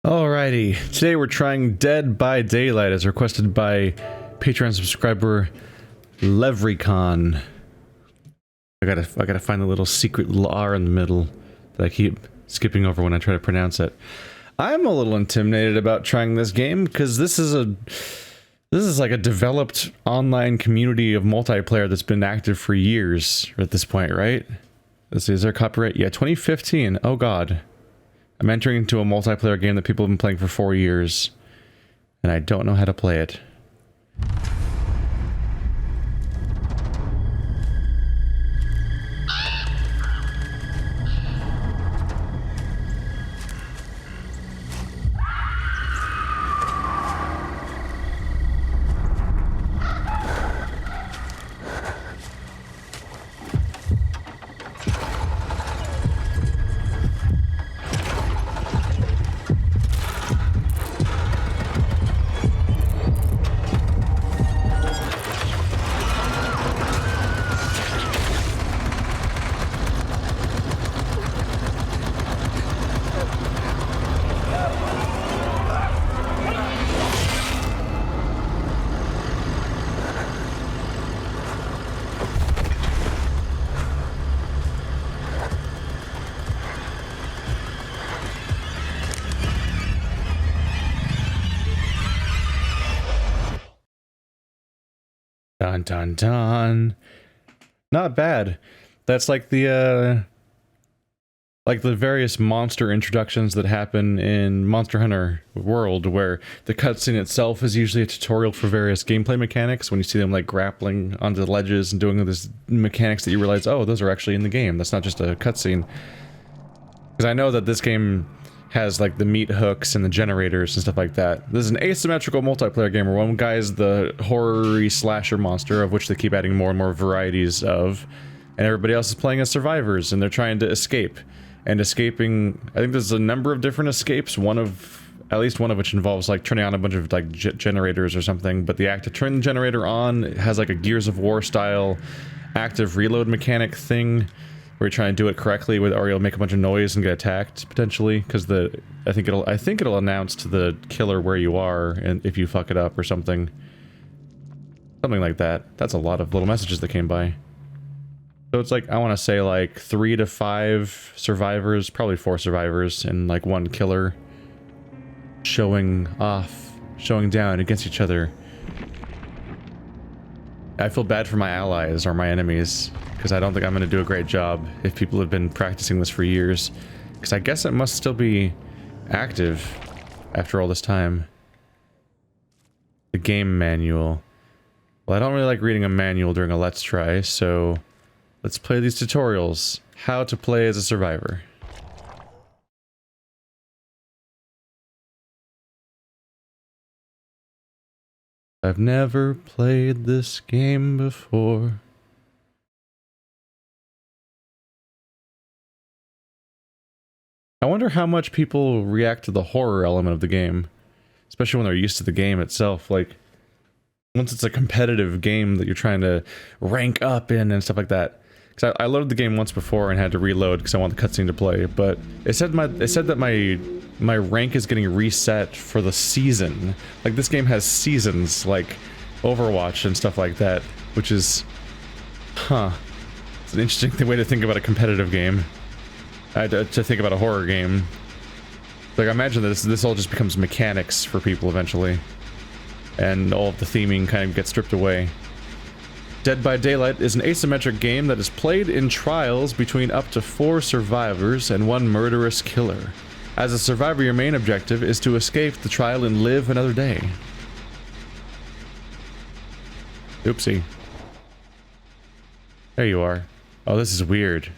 Alrighty, today we're trying Dead by Daylight as requested by Patreon subscriber Levricon. I gotta find the little secret little R in the middle that I keep skipping over when I try to pronounce it. I'm a little intimidated about trying this game because this is like a developed online community of multiplayer that's been active for years at this point, right? Let's see, is there copyright? Yeah, 2015. Oh god. I'm entering into a multiplayer game that people have been playing for 4 years, and I don't know how to play it. Dun dun dun. Not bad. That's like the various monster introductions that happen in Monster Hunter World, where the cutscene itself is usually a tutorial for various gameplay mechanics. When you see them like grappling onto the ledges and doing this mechanics that you realize, oh, those are actually in the game. That's not just a cutscene. Because I know that this game has like the meat hooks and the generators and stuff like that. This is an asymmetrical multiplayer game where one guy is the horror-y slasher monster, of which they keep adding more and more varieties of, and everybody else is playing as survivors, and they're trying to escape. And escaping, I think there's a number of different escapes, at least one of which involves like turning on a bunch of like generators or something, but the act to turn the generator on has like a Gears of War style active reload mechanic thing, where you're trying to do it correctly, or you'll make a bunch of noise and get attacked potentially, because I think it'll announce to the killer where you are, and if you fuck it up or something like that. That's a lot of little messages that came by. So it's like, I want to say like 3 to 5 survivors, probably 4 survivors, and like 1 killer showing down against each other. I feel bad for my allies or my enemies, because I don't think I'm going to do a great job if people have been practicing this for years. Because I guess it must still be active after all this time. The game manual. Well, I don't really like reading a manual during a Let's Try, so let's play these tutorials. How to play as a survivor. I've never played this game before. I wonder how much people react to the horror element of the game, especially when they're used to the game itself. Like, once it's a competitive game that you're trying to rank up in and stuff like that. Because I loaded the game once before and had to reload because I want the cutscene to play, but it said that my rank is getting reset for the season. Like, this game has seasons, like Overwatch and stuff like that, which is, it's an interesting way to think about a competitive game. To think about a horror game. Like, I imagine that this all just becomes mechanics for people eventually, and all of the theming kind of gets stripped away. Dead by Daylight is an asymmetric game that is played in trials between up to 4 survivors and 1 murderous killer. As a survivor, your main objective is to escape the trial and live another day. Oopsie. There you are. Oh, this is weird.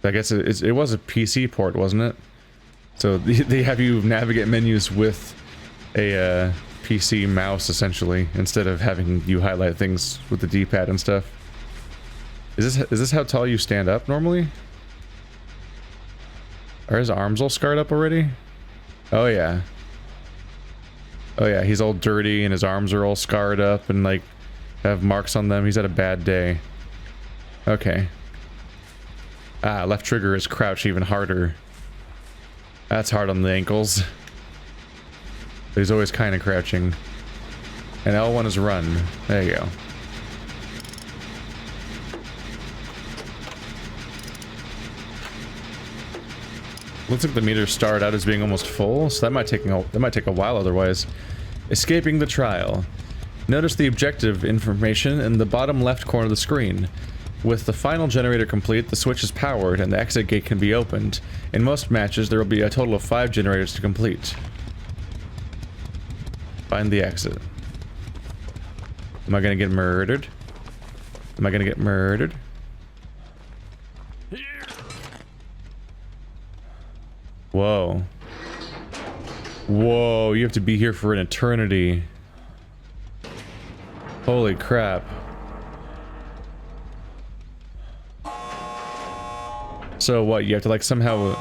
I guess it was a PC port, wasn't it? So they have you navigate menus with a PC mouse, essentially, instead of having you highlight things with the D-pad and stuff. Is this how tall you stand up normally? Are his arms all scarred up already? Oh yeah. Oh yeah, he's all dirty and his arms are all scarred up and like have marks on them. He's had a bad day. Okay. Ah, left trigger is crouch even harder. That's hard on the ankles. But he's always kind of crouching. And L1 is run. There you go. Looks like the meter started out as being almost full, so that might take a while otherwise. Escaping the trial. Notice the objective information in the bottom left corner of the screen. With the final generator complete, the switch is powered and the exit gate can be opened. In most matches, there will be a total of 5 generators to complete. Find the exit. Am I gonna get murdered? Am I gonna get murdered? Whoa. Whoa, you have to be here for an eternity. Holy crap. So what, you have to like somehow...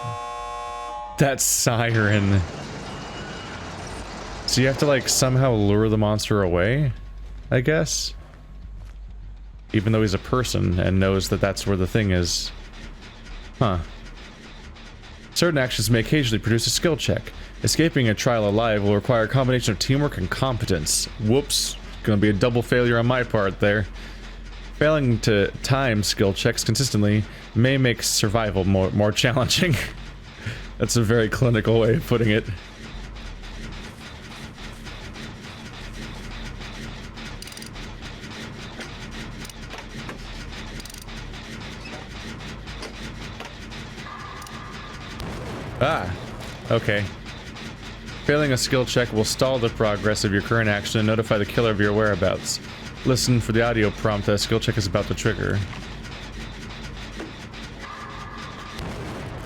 That siren. So you have to like somehow lure the monster away, I guess? Even though he's a person and knows that that's where the thing is. Huh. Certain actions may occasionally produce a skill check. Escaping a trial alive will require a combination of teamwork and competence. Whoops. Gonna be a double failure on my part there. Failing to time skill checks consistently may make survival more challenging. That's a very clinical way of putting it. Ah, okay. Failing a skill check will stall the progress of your current action and notify the killer of your whereabouts. Listen for the audio prompt that a skill check is about to trigger.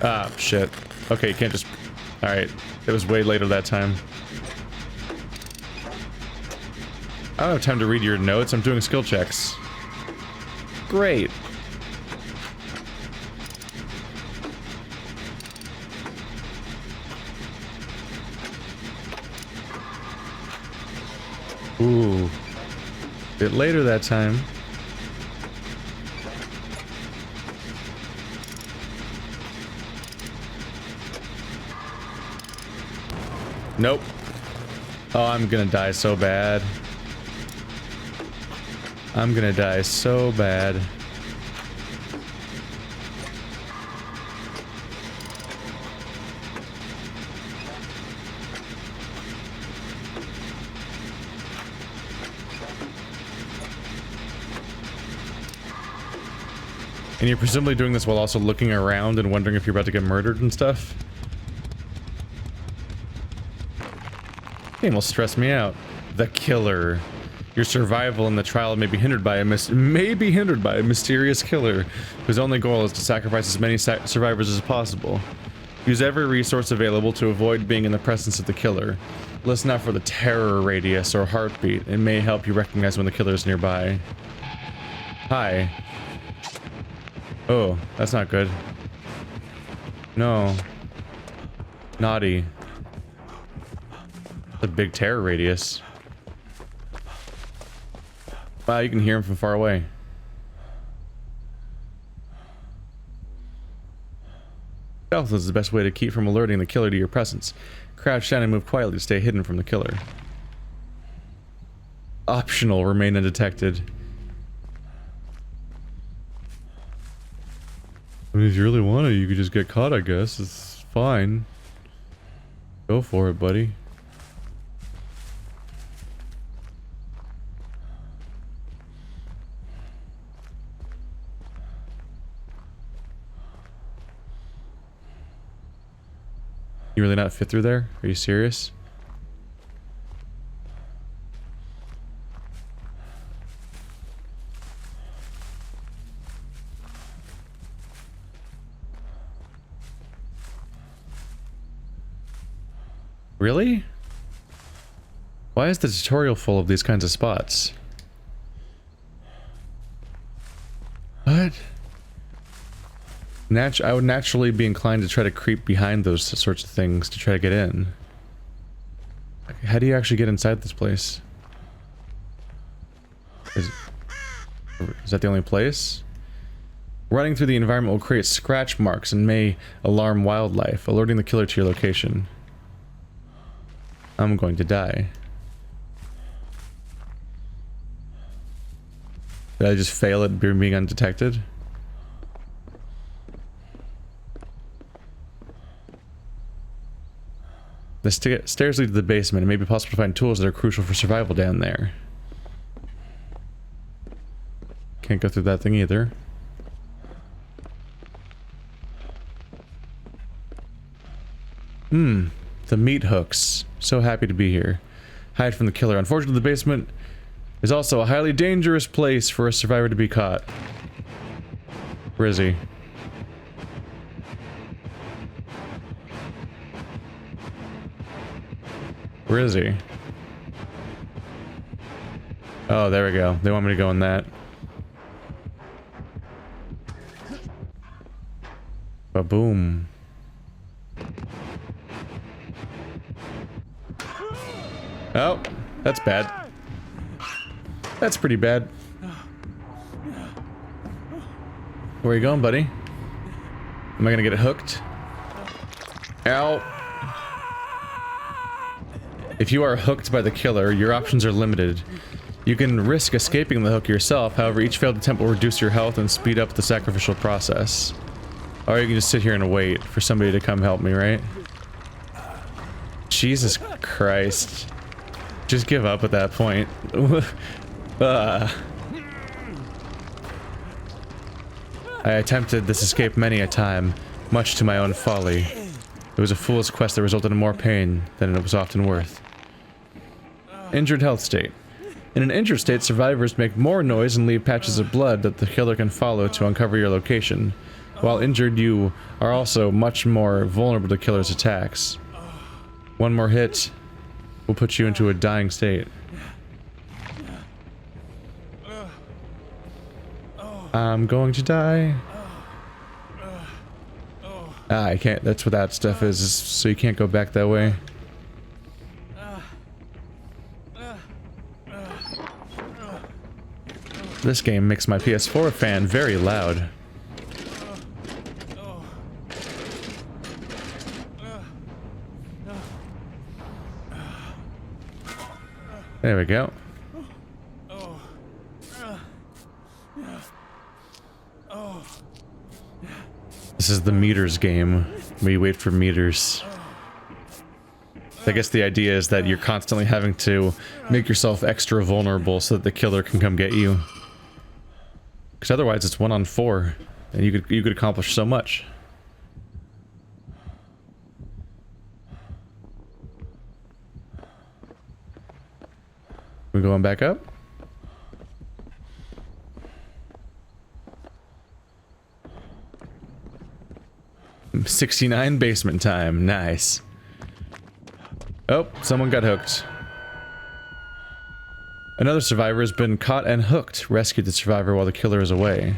Ah, shit. Okay, you can't just... Alright, it was way later that time. I don't have time to read your notes, I'm doing skill checks. Great. Ooh. Bit later that time. Nope. Oh, I'm gonna die so bad. I'm gonna die so bad. And you're presumably doing this while also looking around and wondering if you're about to get murdered and stuff? Game will stress me out. The killer. Your survival in the trial may be hindered by a mysterious killer whose only goal is to sacrifice as many survivors as possible. Use every resource available to avoid being in the presence of the killer. Listen out for the terror radius or heartbeat. It may help you recognize when the killer is nearby. Hi. Oh, that's not good. No. Naughty. A big terror radius. Wow, you can hear him from far away. Stealth is the best way to keep from alerting the killer to your presence. Crouch down and move quietly to stay hidden from the killer. Optional, remain undetected. I mean, if you really want to, you could just get caught, I guess. It's fine. Go for it, buddy. You really not fit through there? Are you serious? Really? Why is the tutorial full of these kinds of spots? What? I would naturally be inclined to try to creep behind those sorts of things to try to get in. How do you actually get inside this place? Is that the only place? Running through the environment will create scratch marks and may alarm wildlife, alerting the killer to your location. I'm going to die. Did I just fail at being undetected? The stairs lead to the basement. It may be possible to find tools that are crucial for survival down there. Can't go through that thing either. The meat hooks. So happy to be here. Hide from the killer. Unfortunately, the basement is also a highly dangerous place for a survivor to be caught. Where is he? Where is he? Oh, there we go. They want me to go in that. Ba-boom. Oh, that's bad. That's pretty bad. Where are you going, buddy? Am I gonna get hooked? Ow. If you are hooked by the killer, your options are limited. You can risk escaping the hook yourself, however each failed attempt will reduce your health and speed up the sacrificial process. Or you can just sit here and wait for somebody to come help me, right? Jesus Christ. Just give up at that point. I attempted this escape many a time, much to my own folly. It was a fool's quest that resulted in more pain than it was often worth. Injured health state. In an injured state, survivors make more noise and leave patches of blood that the killer can follow to uncover your location. While injured, you are also much more vulnerable to killer's attacks. One more hit will put you into a dying state. I'm going to die. Ah, I can't. That's what that stuff is, so you can't go back that way. This game makes my PS4 fan very loud. There we go. This is the meters game, where you wait for meters. I guess the idea is that you're constantly having to make yourself extra vulnerable so that the killer can come get you. Because otherwise it's 1 on 4, and you could accomplish so much. We're going back up? 69 basement time. Nice. Oh, someone got hooked. Another survivor has been caught and hooked. Rescue the survivor while the killer is away.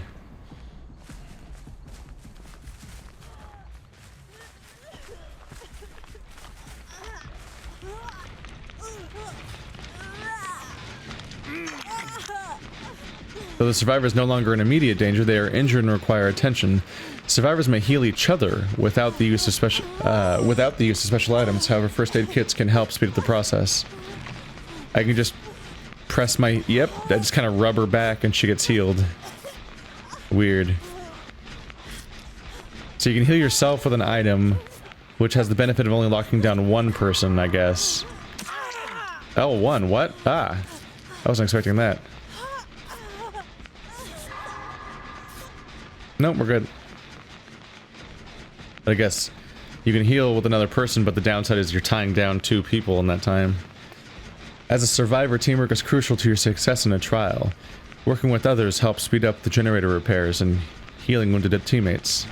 Though the survivor is no longer in immediate danger, they are injured and require attention. Survivors may heal each other without the use of special items. However, first aid kits can help speed up the process. I can just press my... Yep, I just kind of rub her back and she gets healed. Weird. So you can heal yourself with an item, which has the benefit of only locking down one person, I guess. Oh, one. What? Ah. I wasn't expecting that. Nope, we're good. I guess you can heal with another person, but the downside is you're tying down 2 people in that time. As a survivor, teamwork is crucial to your success in a trial. Working with others helps speed up the generator repairs and healing wounded teammates.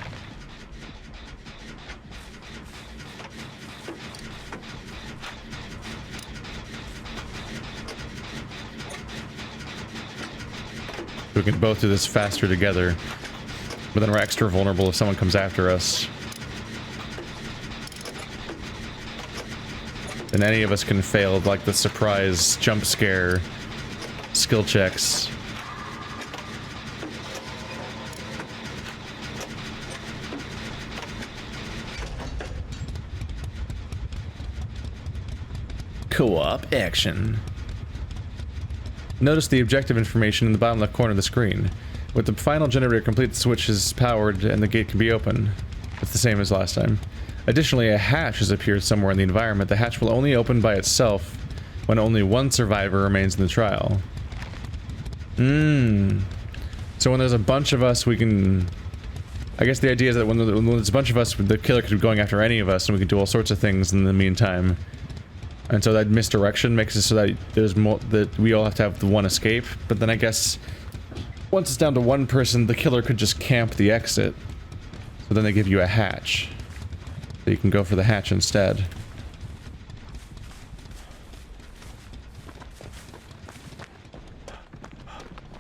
We can both do this faster together, but then we're extra vulnerable if someone comes after us. And any of us can fail, like the surprise jump scare skill checks. Co-op action. Notice the objective information in the bottom left corner of the screen. With the final generator complete, the switch is powered and the gate can be opened. It's the same as last time. Additionally, a hatch has appeared somewhere in the environment. The hatch will only open by itself when only one survivor remains in the trial. So when there's a bunch of us, we can... I guess the idea is that when there's a bunch of us, the killer could be going after any of us, and we can do all sorts of things in the meantime. And so that misdirection makes it so that there's more, that we all have to have the one escape. But then I guess once it's down to one person, the killer could just camp the exit. So then they give you a hatch. So you can go for the hatch instead.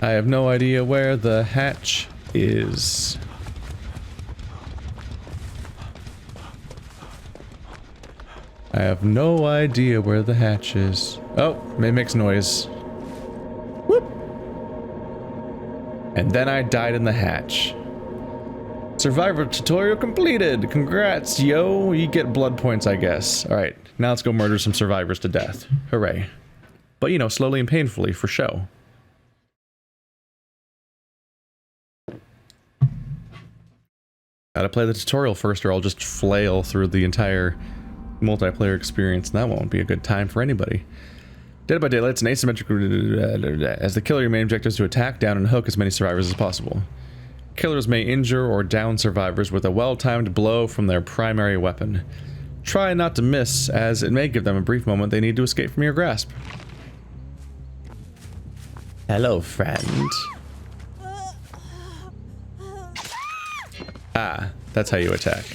I have no idea where the hatch is. I have no idea where the hatch is. Oh, it makes noise. Whoop! And then I died in the hatch. Survivor tutorial completed! Congrats, yo! You get blood points, I guess. Alright, now let's go murder some survivors to death. Hooray. But, you know, slowly and painfully, for show. Gotta play the tutorial first or I'll just flail through the entire multiplayer experience, and that won't be a good time for anybody. Dead by Daylight, it's an asymmetric... As the killer, your main objective is to attack, down, and hook as many survivors as possible. Killers may injure or down survivors with a well-timed blow from their primary weapon. Try not to miss, as it may give them a brief moment they need to escape from your grasp. Hello, friend. Ah, that's how you attack.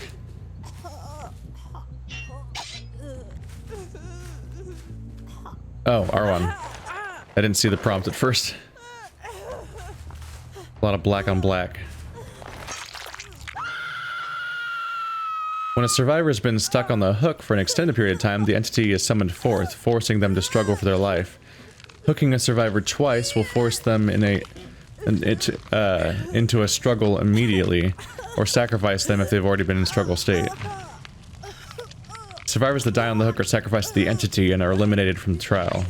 Oh, R1. I didn't see the prompt at first. A lot of black on black. When a survivor has been stuck on the hook for an extended period of time, the entity is summoned forth, forcing them to struggle for their life. Hooking a survivor twice will force them into a struggle immediately, or sacrifice them if they've already been in struggle state. Survivors that die on the hook are sacrificed to the entity and are eliminated from the trial.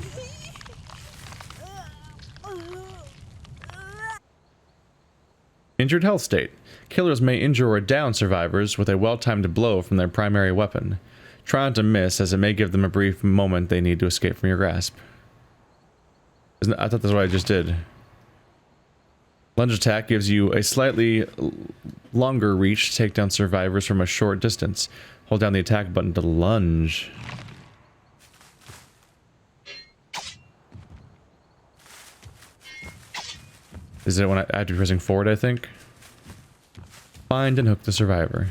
Injured health state. Killers may injure or down survivors with a well-timed blow from their primary weapon. Try not to miss, as it may give them a brief moment they need to escape from your grasp. I thought that's what I just did. Lunge Attack gives you a slightly longer reach to take down survivors from a short distance. Hold down the attack button to lunge. Is it when I have to be pressing forward, I think? Find and hook the survivor.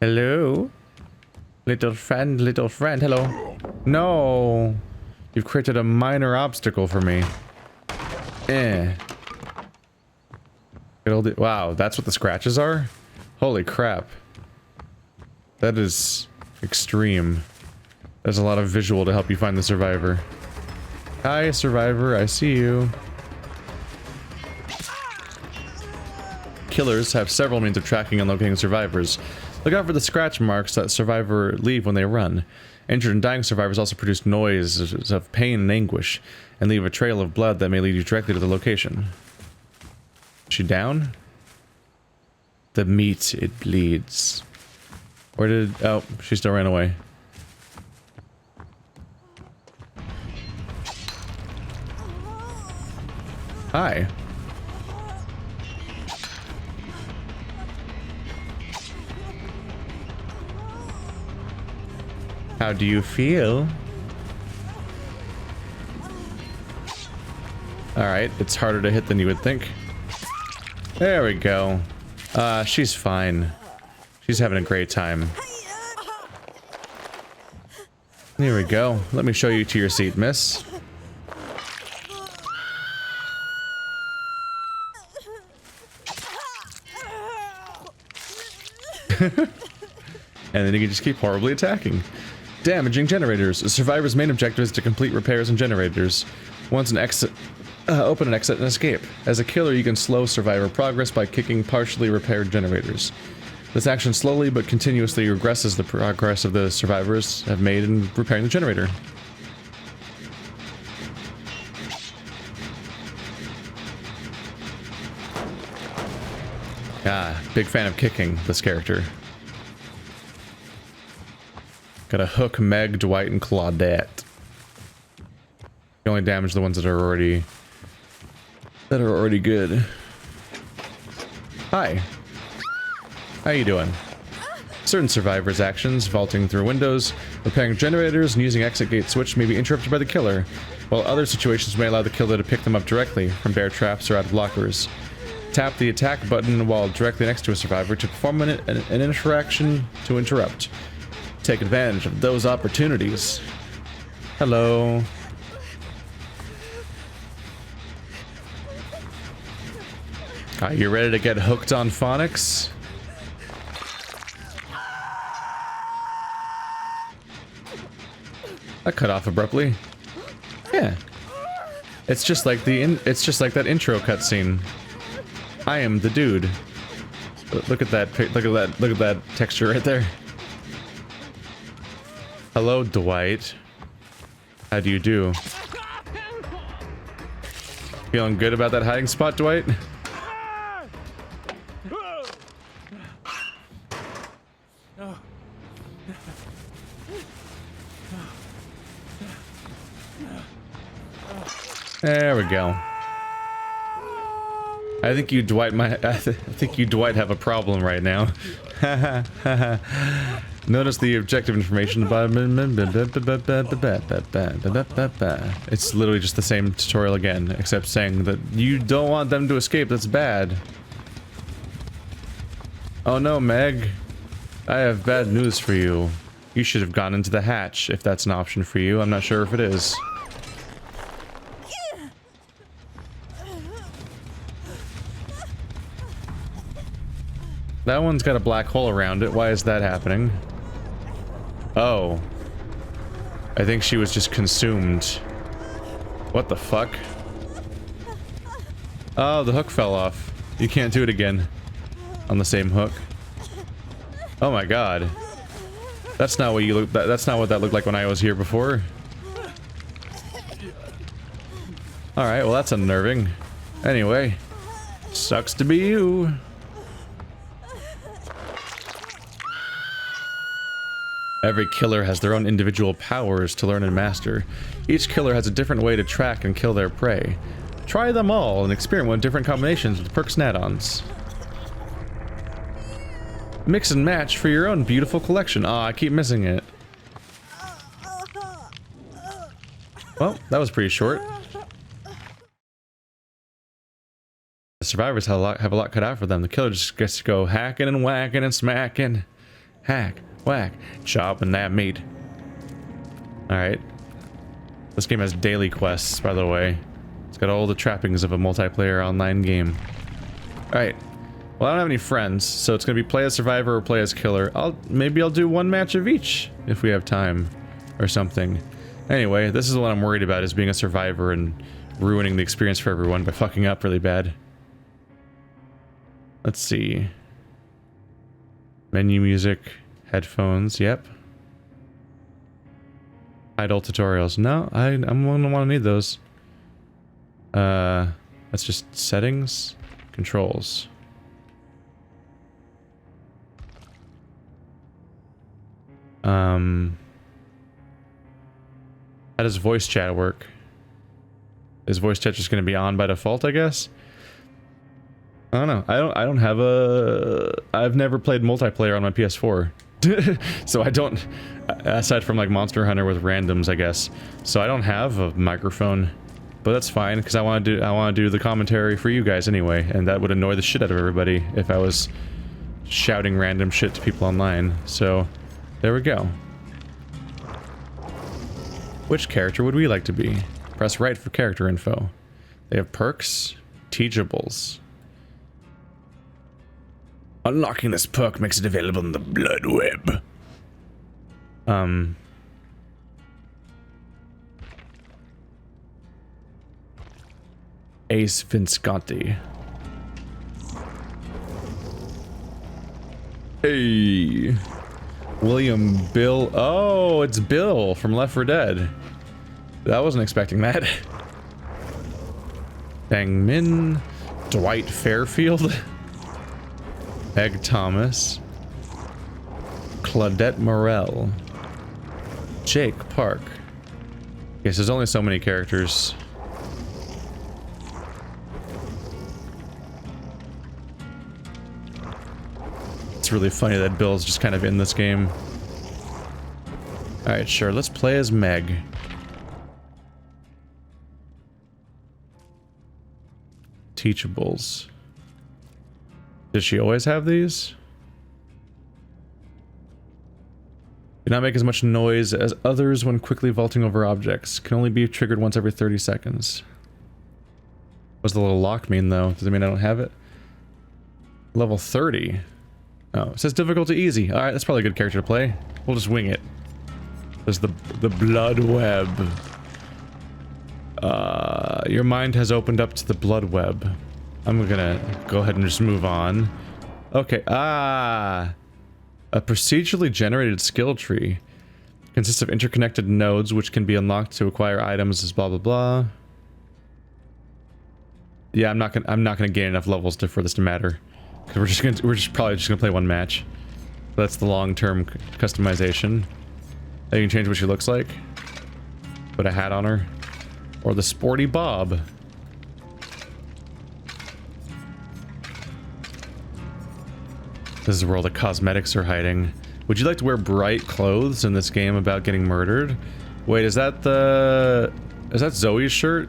Hello? Little friend, hello. No! You've created a minor obstacle for me. Wow, that's what the scratches are? Holy crap. That is extreme. There's a lot of visual to help you find the survivor. Hi, survivor, I see you. Killers have several means of tracking and locating survivors. Look out for the scratch marks that survivor leave when they run. Injured and dying survivors also produce noises of pain and anguish, and leave a trail of blood that may lead you directly to the location. Is she down? The meat, it bleeds. Where did... Oh, she still ran away. Hi. How do you feel? Alright, it's harder to hit than you would think. There we go. She's fine. She's having a great time. Here we go. Let me show you to your seat, miss. And then you can just keep horribly attacking. Damaging generators. A survivor's main objective is to complete repairs on generators. Once an exit... open an exit and escape. As a killer, you can slow survivor progress by kicking partially repaired generators. This action slowly but continuously regresses the progress of the survivors have made in repairing the generator. Ah, big fan of kicking this character. Gotta hook Meg, Dwight, and Claudette. You only damage the ones that are already good. Hi. How you doing? Certain survivors' actions, vaulting through windows, repairing generators, and using exit gate switch may be interrupted by the killer, while other situations may allow the killer to pick them up directly from bear traps or out of lockers. Tap the attack button while directly next to a survivor to perform an interaction to interrupt. Take advantage of those opportunities. Hello. Are you ready to get hooked on phonics? That cut off abruptly. Yeah. It's just like that intro cutscene. I am the dude. Look at that texture right there. Hello, Dwight. How do you do? Feeling good about that hiding spot, Dwight? There we go. I think you, Dwight, have a problem right now. Notice the objective information about. It's literally just the same tutorial again, except saying that you don't want them to escape. That's bad. Oh no, Meg. I have bad news for you. You should have gone into the hatch, if that's an option for you. I'm not sure if it is. That one's got a black hole around it. Why is that happening? Oh. I think she was just consumed. What the fuck? Oh, the hook fell off. You can't do it again. On the same hook. Oh my god. That's not what you look. That's not what that looked like when I was here before. Alright, well that's unnerving. Anyway. Sucks to be you. Every killer has their own individual powers to learn and master. Each killer has a different way to track and kill their prey. Try them all and experiment with different combinations with perks and add-ons. Mix and match for your own beautiful collection. Aw, I keep missing it. Well, that was pretty short. The survivors have a lot cut out for them. The killer just gets to go hacking and whacking and smacking. Hack. Whack. Chopping that meat. Alright. This game has daily quests, by the way. It's got all the trappings of a multiplayer online game. Alright. Well, I don't have any friends, so it's gonna be play as survivor or play as killer. Maybe I'll do one match of each, if we have time. Or something. Anyway, this is what I'm worried about, is being a survivor and ruining the experience for everyone by fucking up really bad. Let's see. Menu music. Headphones, yep. Idle tutorials. No, I'm gonna want to need those. That's just settings, controls. How does voice chat work? Is voice chat just gonna be on by default, I guess? I don't know. I don't have I've never played multiplayer on my PS4. So I don't, aside from like Monster Hunter with randoms, I guess. So I don't have a microphone, but that's fine because I want to do the commentary for you guys anyway, and that would annoy the shit out of everybody if I was shouting random shit to people online. So there we go. Which character would we like to be? Press right for character info. They have perks, teachables. Unlocking this perk makes it available in the blood web. Ace Visconti. Hey. William Bill. Oh, it's Bill from Left 4 Dead. I wasn't expecting that. Bang Min. Dwight Fairfield. Egg Thomas. Claudette Morel. Jake Park. Yes, there's only so many characters. It's really funny that Bill's just kind of in this game. Alright, sure, let's play as Meg. Teachables. Does she always have these? Do not make as much noise as others when quickly vaulting over objects. Can only be triggered once every 30 seconds. What does the little lock mean, though? Does it mean I don't have it? Level 30. Oh, it says difficulty easy. Alright, that's probably a good character to play. We'll just wing it. There's the blood web. Your mind has opened up to the blood web. I'm gonna go ahead and just move on. Okay, a procedurally generated skill tree consists of interconnected nodes which can be unlocked to acquire items as blah blah blah. Yeah, I'm not gonna gain enough levels for this to matter. Cause we're probably just gonna play one match. That's the long-term customization. You can change what she looks like. Put a hat on her. Or the sporty bob. This is where all the cosmetics are hiding. Would you like to wear bright clothes in this game about getting murdered? Wait, is that Zoe's shirt?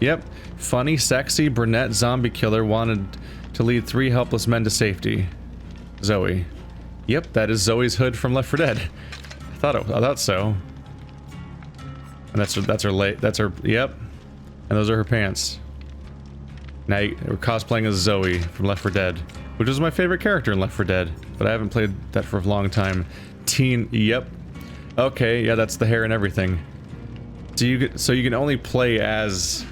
Yep. Funny, sexy, brunette zombie killer wanted to lead 3 helpless men to safety. Zoe. Yep, that is Zoe's hood from Left 4 Dead. I thought so. And that's her, yep. And those are her pants. Now we're cosplaying as Zoe from Left 4 Dead, which is my favorite character in Left 4 Dead, but I haven't played that for a long time. Yep. Okay, yeah, that's the hair and everything. So you can only play as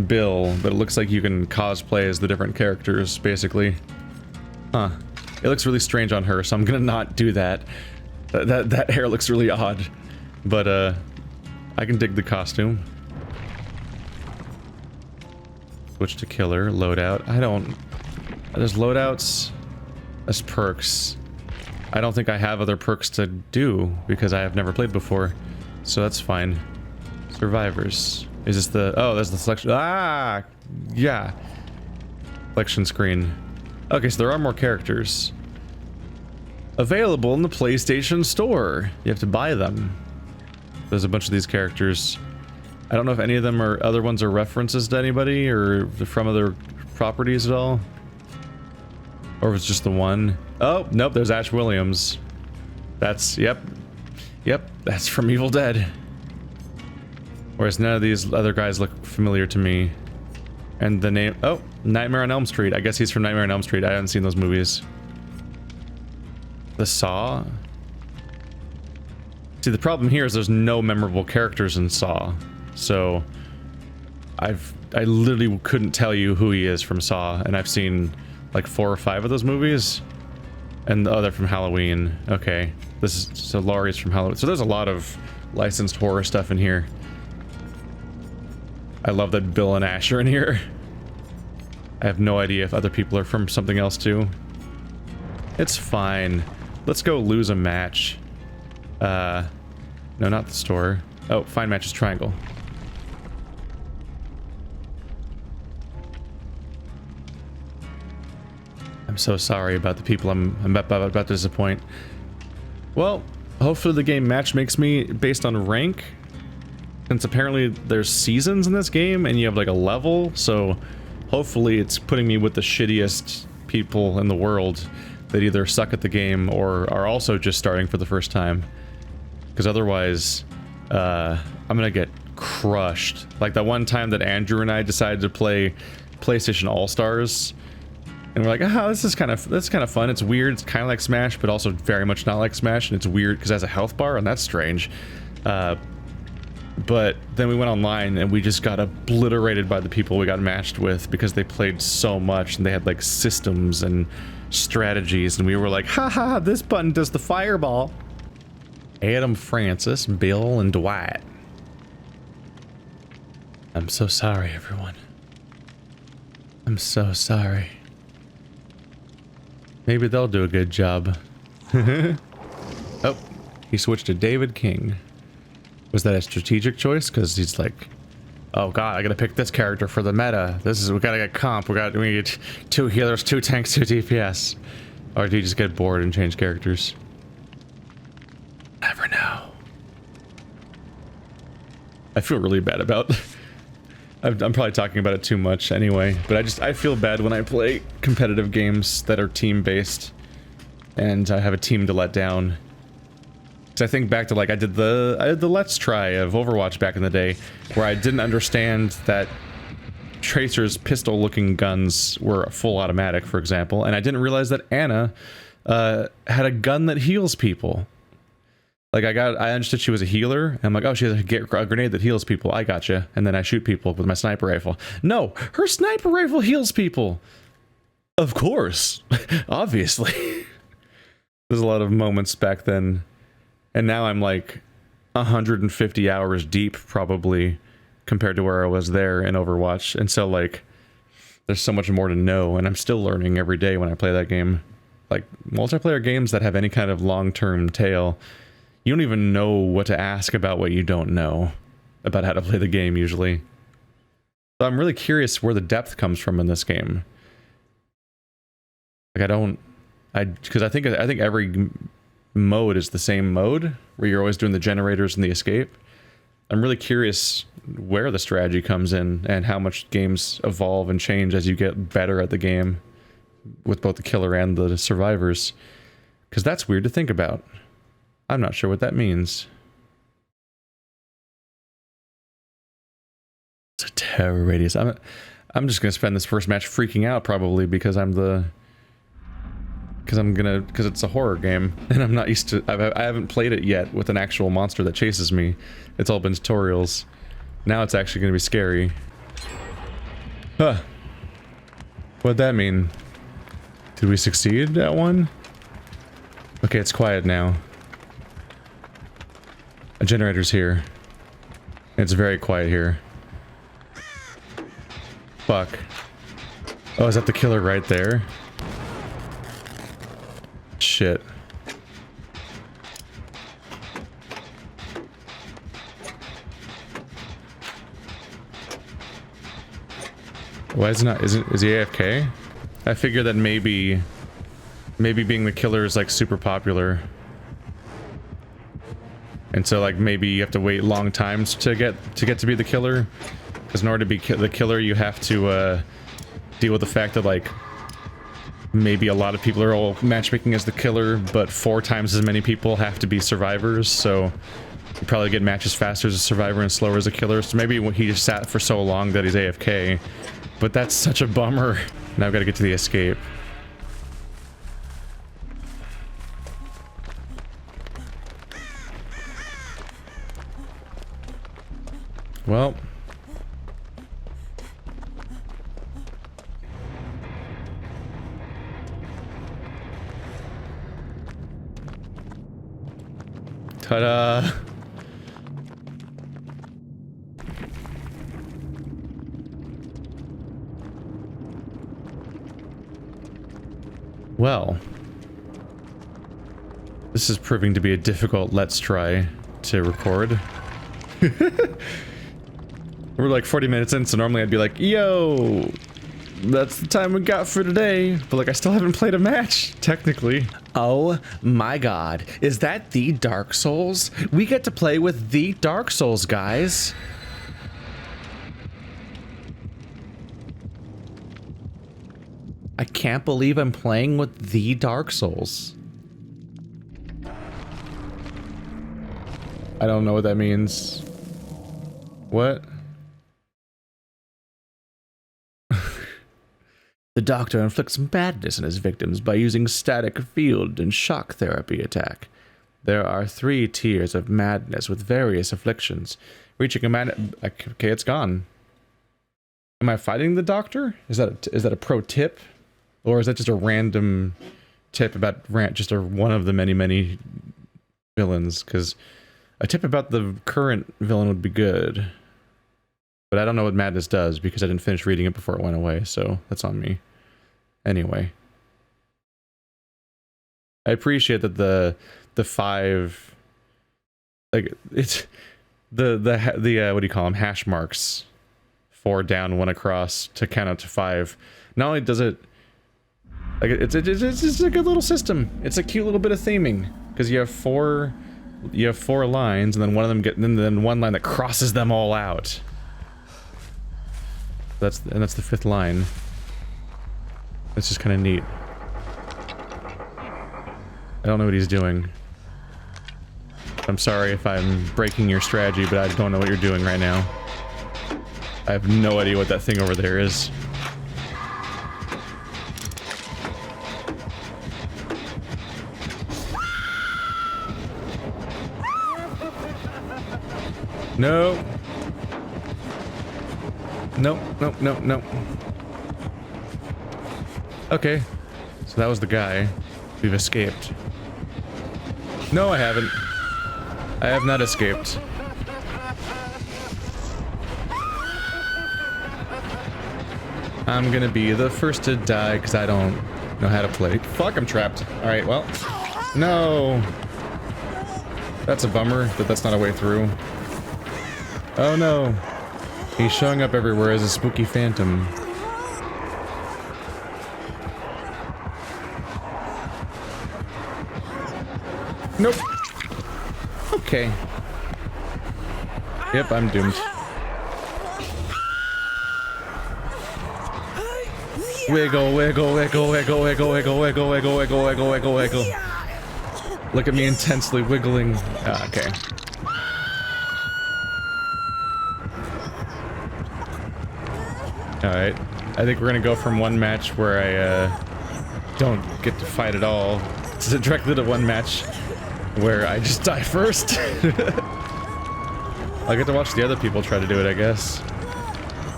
Bill, but it looks like you can cosplay as the different characters, basically. Huh. It looks really strange on her, so I'm gonna not do that. That hair looks really odd. But, I can dig the costume. Switch to killer, loadout. There's loadouts. There's perks. I don't think I have other perks to do, because I have never played before. So that's fine. Survivors. Is this the... Oh, there's the selection... Ah! Yeah. Selection screen. Okay, so there are more characters. Available in the PlayStation Store. You have to buy them. There's a bunch of these characters. I don't know if any of them are... Other ones are references to anybody, or from other properties at all. Or if it's just the one. Oh, nope, there's Ash Williams. That's... Yep. Yep, that's from Evil Dead. Whereas none of these other guys look familiar to me. And the name... Oh, Nightmare on Elm Street. I guess he's from Nightmare on Elm Street. I haven't seen those movies. The Saw? See, the problem here is there's no memorable characters in Saw. So... I literally couldn't tell you who he is from Saw. And I've seen like 4 or 5 of those movies. And the other from Halloween. Okay. So Laurie's from Halloween. So there's a lot of licensed horror stuff in here. I love that Bill and Ash are in here. I have no idea if other people are from something else too. It's fine. Let's go lose a match. No, not the store. Oh, find matches triangle. I'm so sorry about the people I'm about to disappoint. Well, hopefully the game match makes me based on rank. Since apparently there's seasons in this game and you have like a level, so hopefully it's putting me with the shittiest people in the world that either suck at the game or are also just starting for the first time. Because otherwise, I'm gonna get crushed. Like that one time that Andrew and I decided to play PlayStation All-Stars, and we're like, oh, this is kind of fun. It's weird. It's kind of like Smash, but also very much not like Smash, and it's weird because it has a health bar, and that's strange. But then we went online and we just got obliterated by the people we got matched with because they played so much and they had like systems and strategies, and we were like, haha, this button does the fireball. Adam, Francis, Bill, and Dwight. I'm so sorry, everyone. I'm so sorry. Maybe they'll do a good job. Oh, he switched to David King. Was that a strategic choice? Because he's like, oh god, I gotta pick this character for the meta. We gotta get comp. We need 2 healers, 2 tanks, 2 DPS. Or do you just get bored and change characters? Never know. I feel really bad about. I'm probably talking about it too much anyway, but I feel bad when I play competitive games that are team-based, and I have a team to let down. Because I think back to, like, I did the Let's Try of Overwatch back in the day, where I didn't understand that Tracer's pistol-looking guns were full automatic, for example, and I didn't realize that Anna had a gun that heals people. Like, I understood she was a healer, and I'm like, oh, she has a grenade that heals people, I gotcha. And then I shoot people with my sniper rifle. No, her sniper rifle heals people! Of course. Obviously. There's a lot of moments back then. And now I'm like 150 hours deep, probably, compared to where I was there in Overwatch. And so, like, there's so much more to know, and I'm still learning every day when I play that game. Like, multiplayer games that have any kind of long-term tail, you don't even know what to ask about what you don't know about how to play the game, usually. So I'm really curious where the depth comes from in this game. Like, because I think every mode is the same mode, where you're always doing the generators and the escape. I'm really curious where the strategy comes in, and how much games evolve and change as you get better at the game, with both the killer and the survivors. Because that's weird to think about. I'm not sure what that means. It's a terror radius. I'm just gonna spend this first match freaking out, probably, because it's a horror game, and I'm not used to. I haven't played it yet with an actual monster that chases me. It's all been tutorials. Now it's actually gonna be scary. Huh. What'd that mean? Did we succeed at one? Okay, it's quiet now. A generator's here. It's very quiet here. Fuck. Oh, is that the killer right there? Shit. Why is it not? Is he AFK? I figure that maybe being the killer is like super popular. And so, like, maybe you have to wait long times to get to be the killer, because in order to be the killer, you have to deal with the fact that, like, maybe a lot of people are all matchmaking as the killer, but 4 times as many people have to be survivors. So you probably get matches faster as a survivor and slower as a killer. So maybe he just sat for so long that he's AFK. But that's such a bummer. Now I've got to get to the escape. Well, ta-da! Well, this is proving to be a difficult Let's Try to record. We're like 40 minutes in, so normally I'd be like, yo, that's the time we got for today. But, like, I still haven't played a match, technically. Oh my god. Is that the Dark Souls? We get to play with the Dark Souls, guys. I can't believe I'm playing with the Dark Souls. I don't know what that means. What? The doctor inflicts madness on his victims by using static field and shock therapy attack. There are 3 tiers of madness with various afflictions. Reaching a mad... Okay, it's gone. Am I fighting the doctor? Is that a pro tip? Or is that just a random tip about one of the many villains? Because a tip about the current villain would be good. But I don't know what madness does because I didn't finish reading it before it went away, so that's on me. Anyway. I appreciate that the 5, like, it's the what do you call them, hash marks, 4 down, 1 across to count out to 5. Not only does it, like, it's a good little system. It's a cute little bit of theming because you have 4 lines, and then one of them then one line that crosses them all out. That's the 5th line. That's just kind of neat. I don't know what he's doing. I'm sorry if I'm breaking your strategy, but I don't know what you're doing right now. I have no idea what that thing over there is. No. No. Okay. So that was the guy. We've escaped. No, I haven't. I have not escaped. I'm gonna be the first to die because I don't know how to play. Fuck, I'm trapped. Alright, well. No! That's a bummer that that's not a way through. Oh no. He's showing up everywhere as a spooky phantom. Nope. Okay. Yep, I'm doomed. Wiggle, wiggle, wiggle, wiggle, wiggle, wiggle, wiggle, wiggle, wiggle, wiggle, wiggle, wiggle. Look at me intensely wiggling. Ah, okay. Alright. I think we're gonna go from one match where I don't get to fight at all to directly to one match where I just die first. I'll get to watch the other people try to do it, I guess.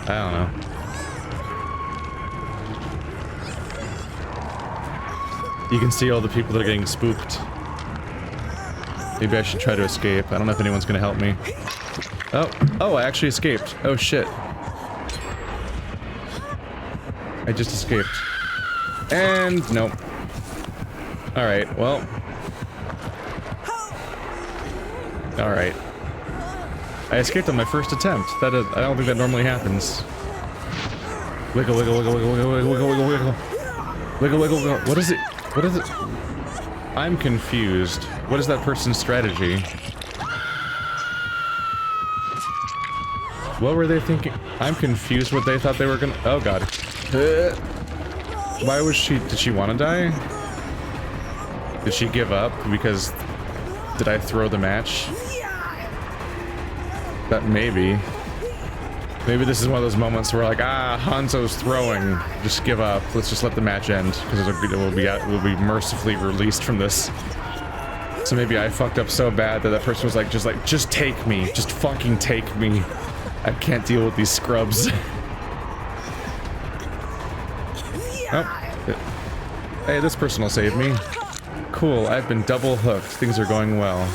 I don't know. You can see all the people that are getting spooked. Maybe I should try to escape. I don't know if anyone's gonna help me. Oh, I actually escaped. Oh shit. I just escaped. And nope. Alright, well. Alright. I escaped on my first attempt. That is, I don't think that normally happens. Wiggle, wiggle, wiggle, wiggle, wiggle, wiggle, wiggle, wiggle. Wiggle, wiggle, wiggle. What is it? What is it? I'm confused. What is that person's strategy? What were they thinking? I'm confused what they thought they were gonna... Oh god. Why was she... Did she want to die? Did she give up because... Did I throw the match? That maybe. Maybe this is one of those moments where like, ah, Hanzo's throwing. Just give up. Let's just let the match end because we'll be mercifully released from this. So maybe I fucked up so bad that that person was like, just take me. Just fucking take me. I can't deal with these scrubs. Oh. Hey, this person will save me. Cool, I've been double hooked. Things are going well.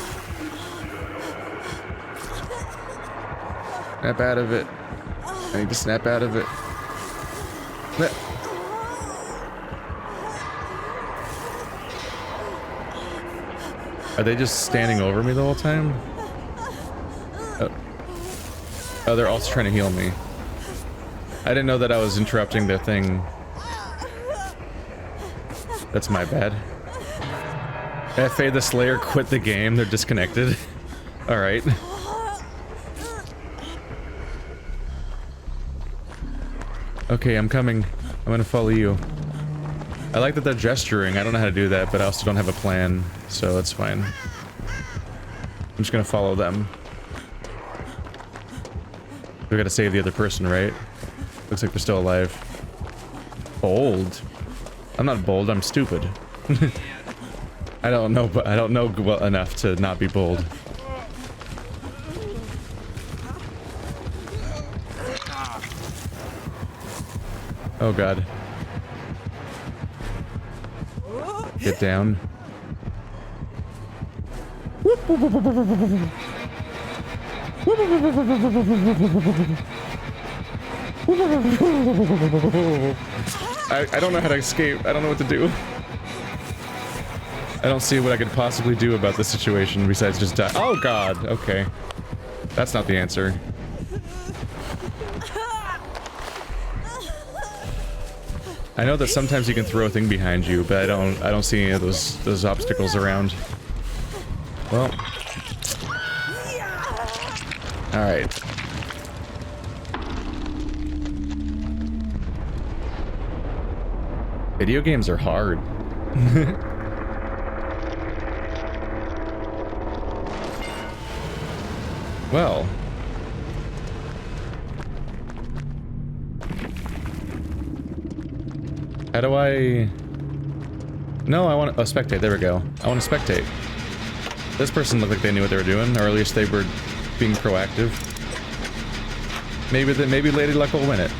Snap out of it. I need to snap out of it. Are they just standing over me the whole time? Oh, they're also trying to heal me. I didn't know that I was interrupting their thing. That's my bad. FA the Slayer quit the game. They're disconnected. Alright. Okay, I'm coming. I'm gonna follow you. I like that they're gesturing. I don't know how to do that, but I also don't have a plan, so that's fine. I'm just gonna follow them. We gotta save the other person, right? Looks like they're still alive. Bold. I'm not bold, I'm stupid. I don't know, but I don't know well enough to not be bold. Oh god. Get down. I don't know how to escape. I don't know what to do. I don't see what I could possibly do about this situation besides just die. Oh god, okay. That's not the answer. I know that sometimes you can throw a thing behind you, but I don't see any of those obstacles around. Well. Alright. Video games are hard. Well. How do I... No, I want to... Oh, spectate. There we go. I want to spectate. This person looked like they knew what they were doing, or at least they were being proactive. Maybe Lady Luck will win it.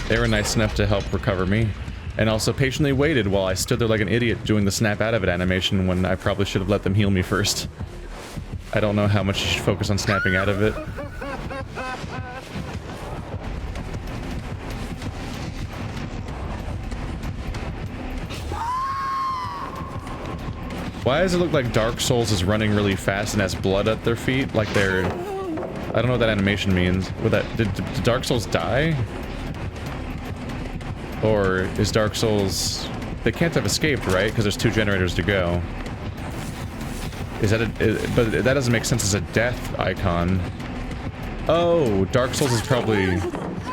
They were nice enough to help recover me. And also patiently waited while I stood there like an idiot doing the snap out of it animation when I probably should have let them heal me first. I don't know how much you should focus on snapping out of it. Why does it look like Dark Souls is running really fast and has blood at their feet? Like they're... I don't know what that animation means. Would that... Did Dark Souls die? Or is Dark Souls... They can't have escaped, right? Because there's 2 generators to go. Is that but that doesn't make sense as a death icon. Oh, Dark Souls is probably...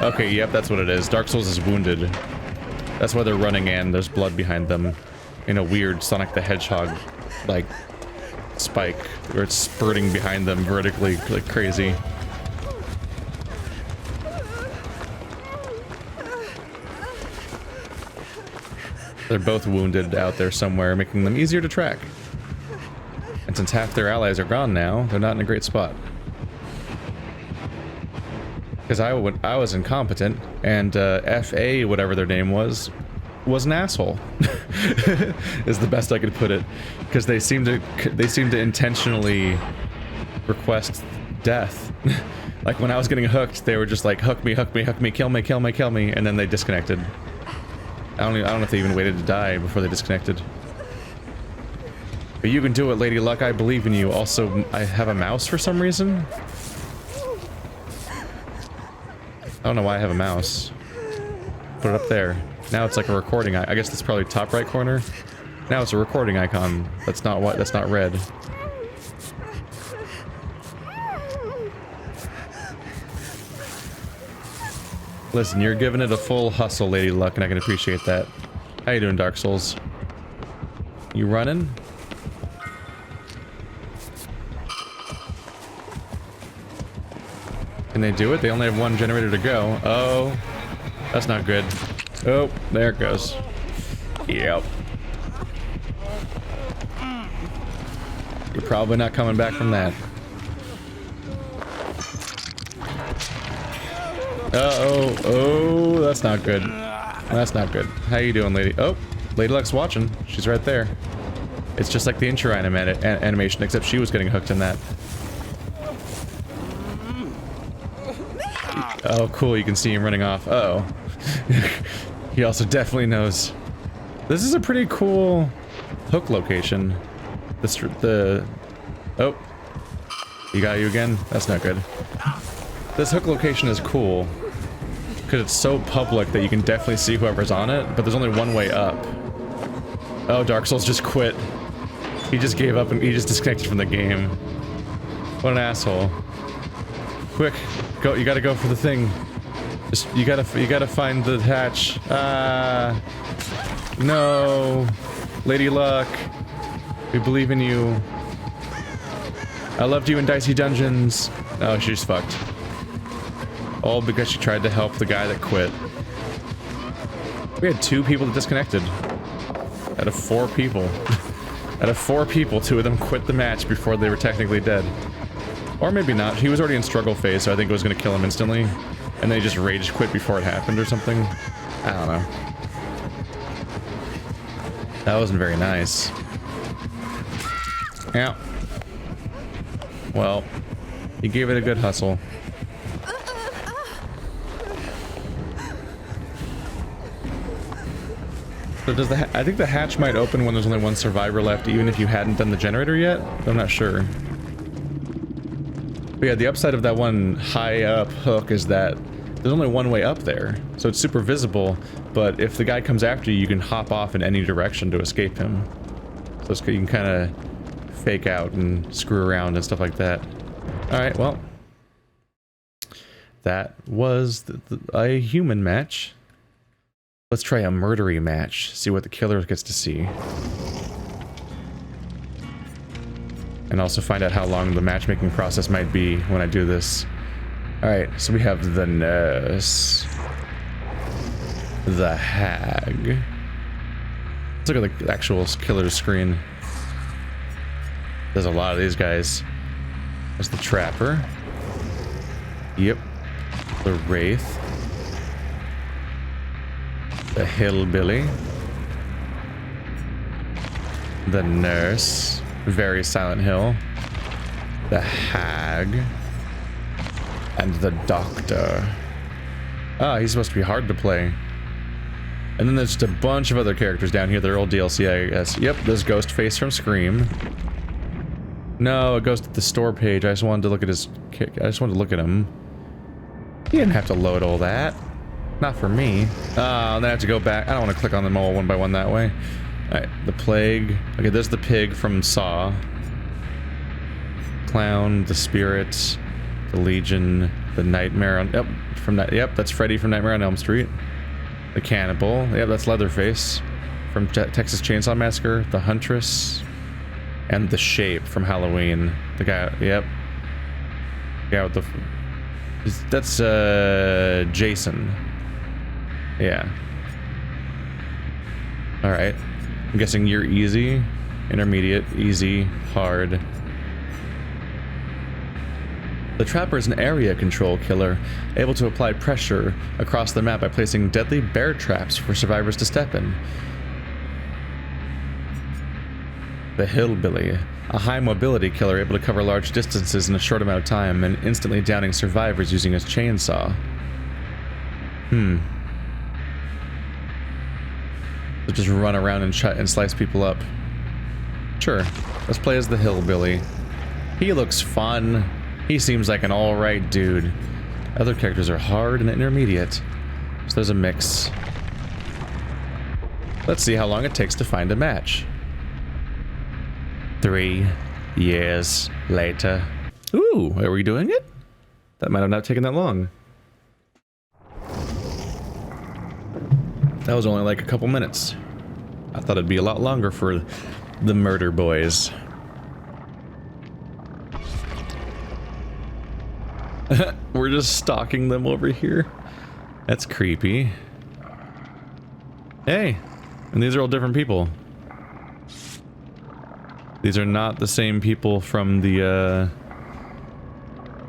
Okay, yep, that's what it is. Dark Souls is wounded. That's why they're running and there's blood behind them. In a weird Sonic the Hedgehog, like, spike. Where it's spurting behind them vertically like crazy. They're both wounded out there somewhere, making them easier to track. And since half their allies are gone now, they're not in a great spot. Because I was incompetent, and FA, whatever their name was an asshole. Is the best I could put it. Because they seem to intentionally request death. Like when I was getting hooked, they were just like, hook me, kill me, kill me, kill me, and then they disconnected. I don't know if they even waited to die before they disconnected. But you can do it, Lady Luck, I believe in you. Also, I have a mouse for some reason. I don't know why I have a mouse. Put it up there. Now it's like a recording. I guess that's probably top right corner. Now it's a recording icon. That's not what. That's not red. Listen, you're giving it a full hustle, Lady Luck, and I can appreciate that. How you doing, Dark Souls? You running? Can they do it? They only have 1 generator to go. Oh, that's not good. Oh, there it goes. Yep. You're probably not coming back from that. Uh-oh. Oh, that's not good. That's not good. How you doing, lady? Oh, Lady Luck's watching. She's right there. It's just like the intro animation, except she was getting hooked in that. Oh, cool. You can see him running off. Uh-oh. He also definitely knows. This is a pretty cool hook location. Oh. He got you again? That's not good. This hook location is cool. Because it's so public that you can definitely see whoever's on it, but there's only one way up. Oh, Dark Souls just quit. He just gave up and he just disconnected from the game. What an asshole. Quick, go, you gotta go for the thing. Just, you gotta find the hatch. No. Lady Luck. We believe in you. I loved you in Dicey Dungeons. Oh, she's fucked. All because she tried to help the guy that quit. We had 2 people that disconnected. Out of 4 people. Out of 4 people, 2 of them quit the match before they were technically dead. Or maybe not. He was already in struggle phase, so I think it was going to kill him instantly. And then he just rage quit before it happened or something. I don't know. That wasn't very nice. Yeah. Well, he gave it a good hustle. So does I think the hatch might open when there's only 1 survivor left, even if you hadn't done the generator yet? I'm not sure. But yeah, the upside of that one high up hook is that there's only 1 way up there. So it's super visible, but if the guy comes after you, you can hop off in any direction to escape him. So you can kind of fake out and screw around and stuff like that. Alright, well. That was a human match. Let's try a murdery match. See what the killer gets to see. And also find out how long the matchmaking process might be when I do this. Alright, so we have the nurse. The hag. Let's look at the actual killer's screen. There's a lot of these guys. There's the trapper. Yep. The wraith. The hillbilly. The nurse. Very Silent Hill. The hag. And the doctor. Ah, he's supposed to be hard to play. And then there's just a bunch of other characters down here that are all DLC, I guess. Yep, there's Ghostface from Scream. No, it goes to the store page. I just wanted to look at his kick. I just wanted to look at him. He didn't have to load all that. Not for me. Oh, then I have to go back. I don't want to click on them all one by one that way. Alright, the plague. Okay, there's the pig from Saw. Clown, the spirit, the Legion, the Nightmare on... Yep, yep, that's Freddy from Nightmare on Elm Street. The cannibal. Yep, that's Leatherface from Texas Chainsaw Massacre. The Huntress. And the Shape from Halloween. The guy... Yep. The guy with the... That's, Jason. Yeah. Alright. I'm guessing you're easy, intermediate, easy, hard. The Trapper is an area control killer, able to apply pressure across the map by placing deadly bear traps for survivors to step in. The Hillbilly, a high mobility killer able to cover large distances in a short amount of time and instantly downing survivors using his chainsaw. So just run around and slice people up. Sure, let's play as the Hillbilly. He looks fun. He seems like an alright dude. Other characters are hard and intermediate. So there's a mix. Let's see how long it takes to find a match. 3 years later. Ooh, are we doing it? That might have not taken that long. That was only like a couple minutes. I thought it'd be a lot longer for the murder boys. We're just stalking them over here. That's creepy. Hey, and these are all different people. These are not the same people from the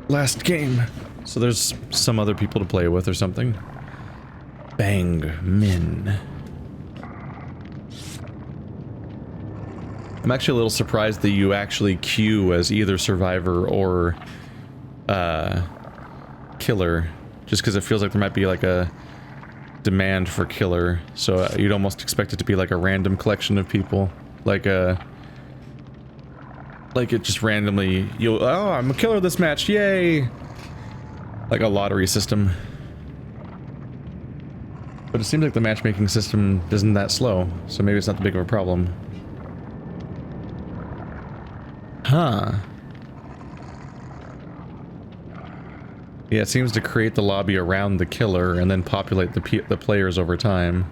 last game. So there's some other people to play with or something. Bang Min. I'm actually a little surprised that you actually queue as either survivor or killer, just because it feels like there might be like a demand for killer, so you'd almost expect it to be like a random collection of people, like it just randomly, oh, I'm a killer this match, yay! Like a lottery system. But it seems like the matchmaking system isn't that slow, so maybe it's not that big of a problem. Huh. Yeah, it seems to create the lobby around the killer and then populate the players over time.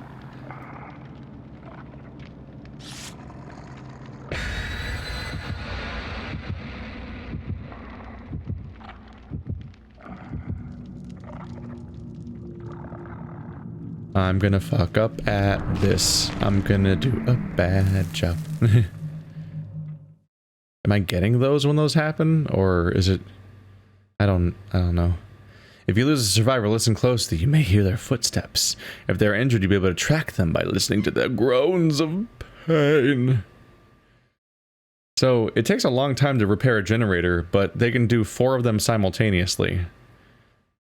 I'm gonna fuck up at this. I'm gonna do a bad job. Am I getting those when those happen, or is it? I don't know. If you lose a survivor, listen closely. You may hear their footsteps. If they're injured, you'll be able to track them by listening to their groans of pain. So it takes a long time to repair a generator, but they can do 4 of them simultaneously.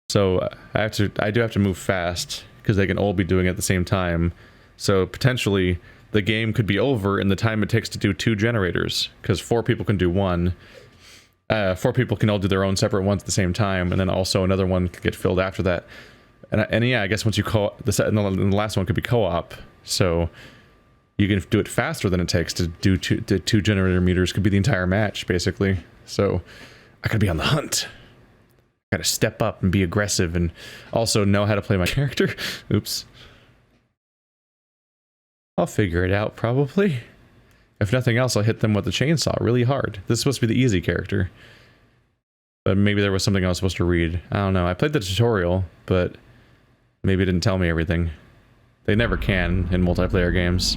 So I do have to move fast because they can all be doing it at the same time. So potentially the game could be over in the time it takes to do 2 generators, because 4 people can do 1. 4 people can all do their own separate ones at the same time, and then also another one could get filled after that. And yeah, I guess once you the last one could be co-op, so you can do it faster than it takes to do 2 generator meters. Could be the entire match basically. So I gotta be on the hunt. Gotta step up and be aggressive, and also know how to play my character. Oops. I'll figure it out probably. If nothing else, I'll hit them with the chainsaw really hard. This is supposed to be the easy character. But maybe there was something I was supposed to read. I don't know. I played the tutorial, but maybe it didn't tell me everything. They never can in multiplayer games.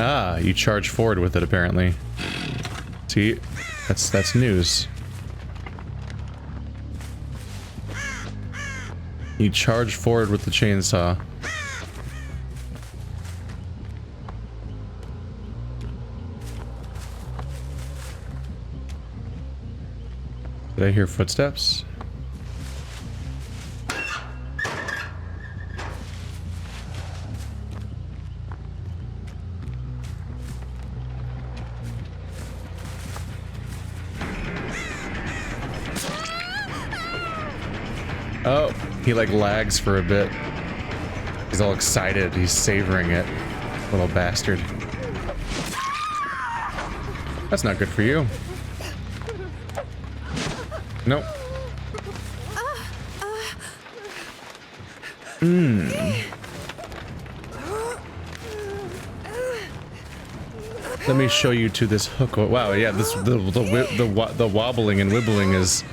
Ah, you charge forward with it apparently. See, that's news. You charge forward with the chainsaw. Did I hear footsteps? Oh, he like lags for a bit. He's all excited. He's savoring it. Little bastard. That's not good for you. Nope. Let me show you to this hook. Wow, yeah, this the wobbling and wibbling is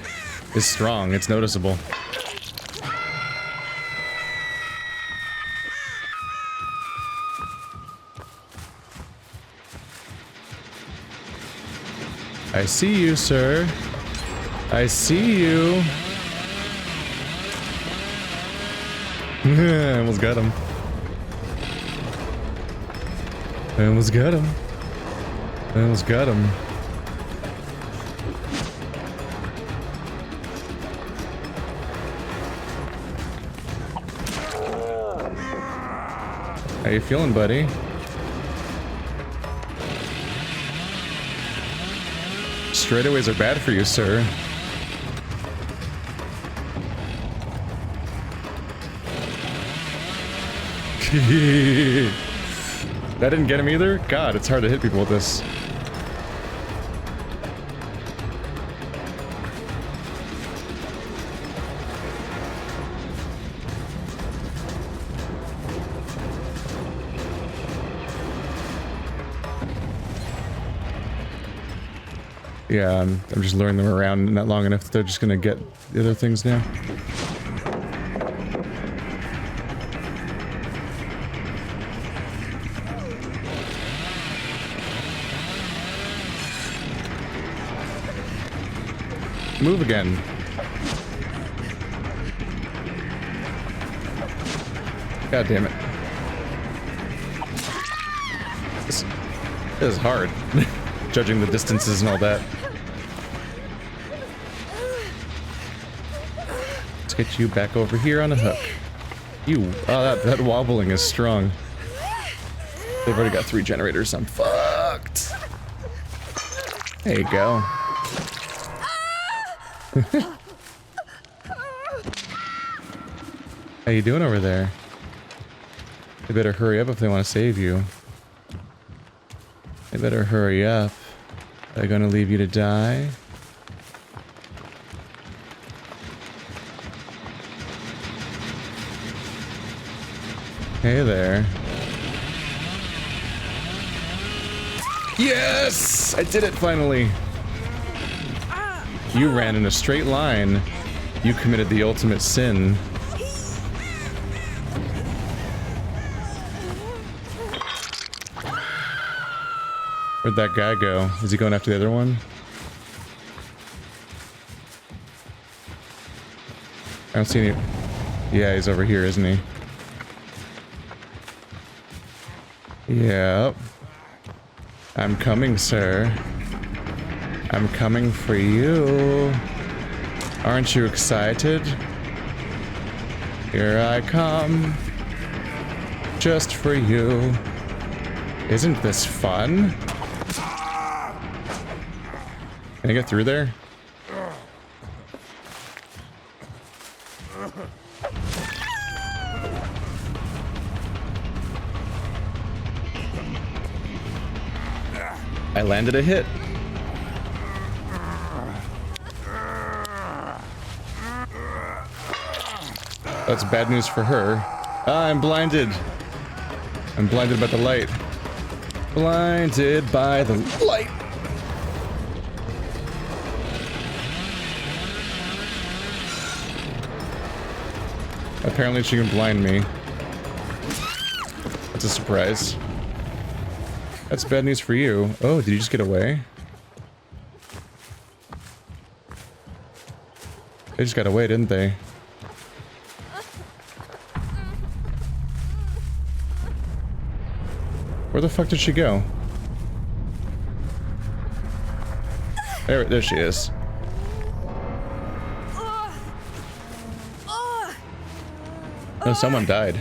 strong. It's noticeable. I see you, sir. I see you. I almost got him. I almost got him. I almost got him. How you feeling, buddy? Straightaways are bad for you, sir. That didn't get him either? God, it's hard to hit people with this. Yeah, I'm just luring them around not long enough that they're just gonna get the other things now. Move again. God damn it. This is hard. Judging the distances and all that. Let's get you back over here on a hook. You, oh, that wobbling is strong. They've already got 3 generators. I'm fucked. There you go. How you doing over there? They better hurry up if they want to save you. They better hurry up. They're gonna leave you to die. Hey there. Yes! I did it finally. You ran in a straight line. You committed the ultimate sin. Where'd that guy go? Is he going after the other one? I don't see any. Yeah, he's over here, isn't he? Yep. I'm coming, sir. I'm coming for you. Aren't you excited? Here I come. Just for you. Isn't this fun? Can I get through there? I landed a hit. That's bad news for her. Ah, I'm blinded. I'm blinded by the light. Blinded by the light. Apparently she can blind me. That's a surprise. That's bad news for you. Oh, did you just get away? They just got away, didn't they? Where the fuck did she go? There she is. No, someone died.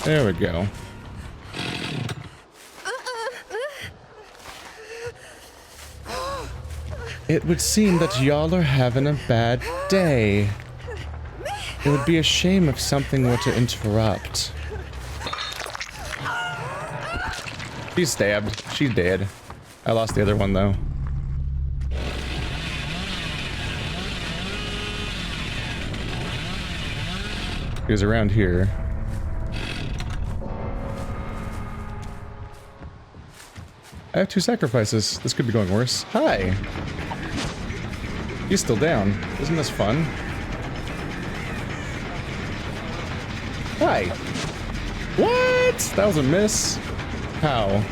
There we go. It would seem that y'all are having a bad day. It would be a shame if something were to interrupt. She's stabbed. She's dead. I lost the other one though. He was around here. I have 2 sacrifices. This could be going worse. Hi! He's still down. Isn't this fun? Hi! What? That was a miss? How?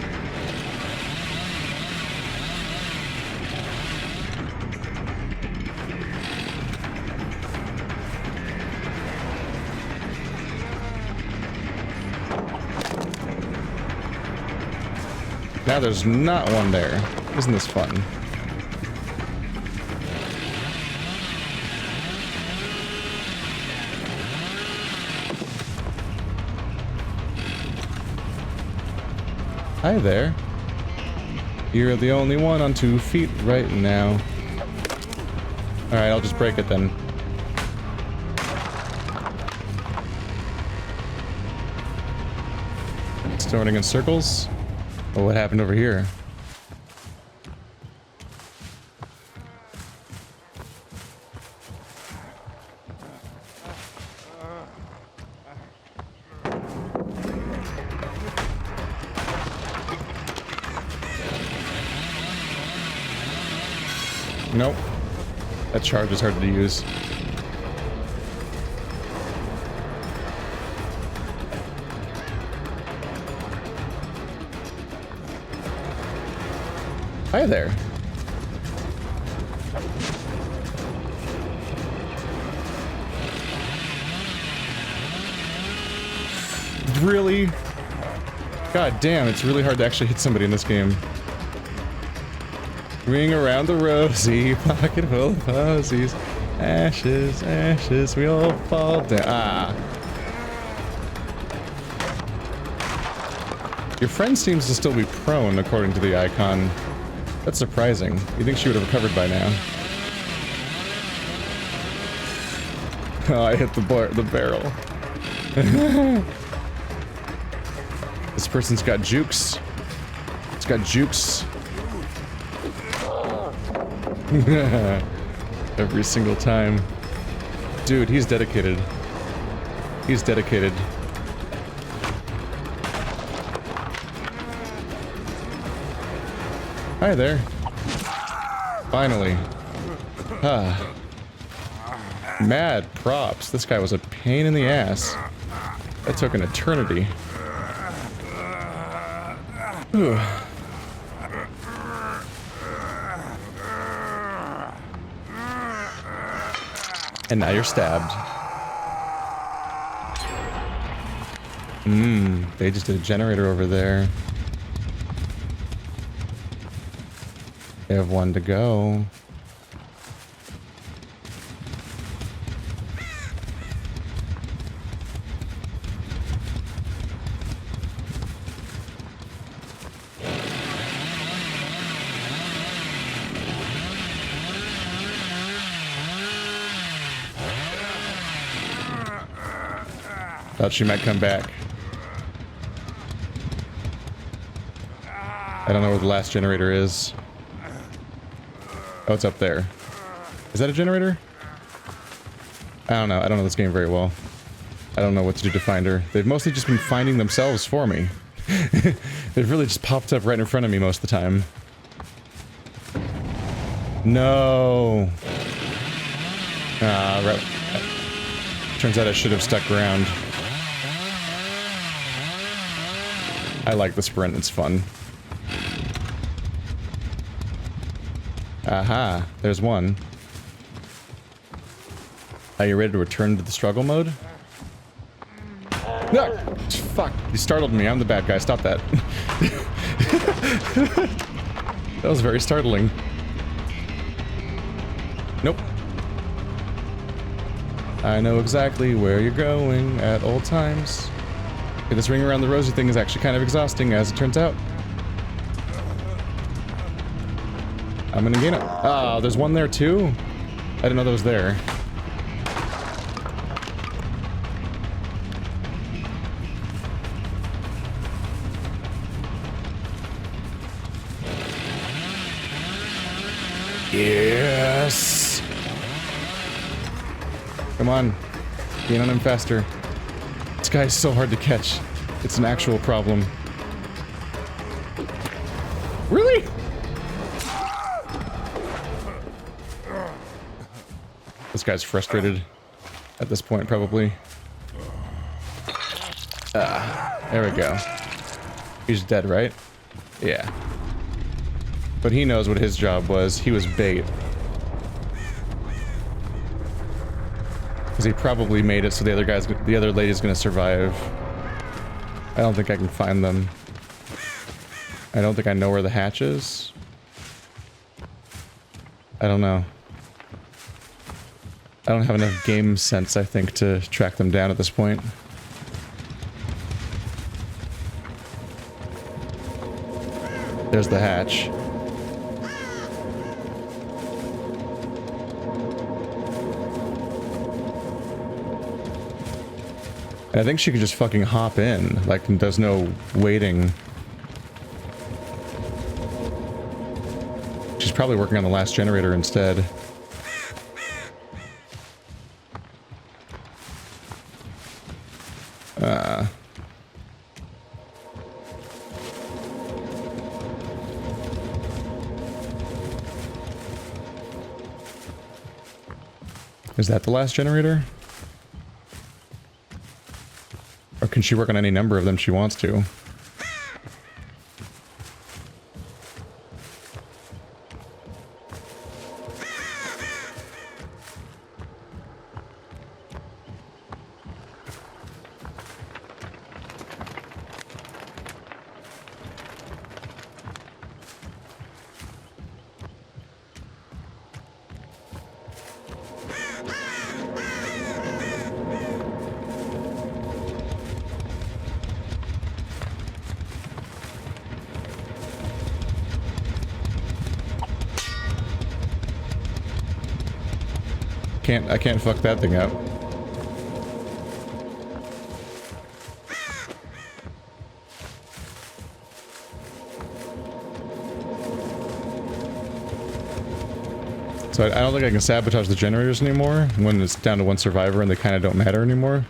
Now there's not one there. Isn't this fun? Hi there. You're the only one on 2 feet right now. Alright, I'll just break it then. It's running in circles. Oh, what happened over here? Nope. That charge is hard to use. Hi there. Really? God damn, it's really hard to actually hit somebody in this game. Ring around the rosy, pocket full of posies. Ashes, ashes, we all fall down. Ah. Your friend seems to still be prone, according to the icon. That's surprising. You think she would have recovered by now. Oh, I hit the barrel. This person's got jukes. It's got jukes. Every single time. Dude, he's dedicated. He's dedicated. Hi there. Finally. Ah. Mad props. This guy was a pain in the ass. That took an eternity. Whew. And now you're stabbed. They just did a generator over there. They have one to go. Thought she might come back. I don't know where the last generator is. Oh, it's up there. Is that a generator? I don't know. I don't know this game very well. I don't know what to do to find her. They've mostly just been finding themselves for me. They've really just popped up right in front of me most of the time. No. Right. Turns out I should have stuck around. I like the sprint. It's fun. Aha, there's one. Are you ready to return to the struggle mode? No! Fuck, you startled me. I'm the bad guy. Stop that. That was very startling. Nope. I know exactly where you're going at all times. Okay, this ring around the rosy thing is actually kind of exhausting, as it turns out. I'm gonna gain it. Oh, there's one there too? I didn't know that was there. Yes! Come on. Gain on him faster. This guy is so hard to catch. It's an actual problem. Really? This guy's frustrated at this point, probably. There we go. He's dead, right? Yeah. But he knows what his job was. He was bait. Because he probably made it so the other lady's gonna survive. I don't think I can find them. I don't think I know where the hatch is. I don't know. I don't have enough game sense, I think, to track them down at this point. There's the hatch. And I think she could just fucking hop in, like, there's no waiting. She's probably working on the last generator instead. Is that the last generator? Or can she work on any number of them she wants to? I can't fuck that thing up. So I don't think I can sabotage the generators anymore when it's down to one survivor and they kind of don't matter anymore.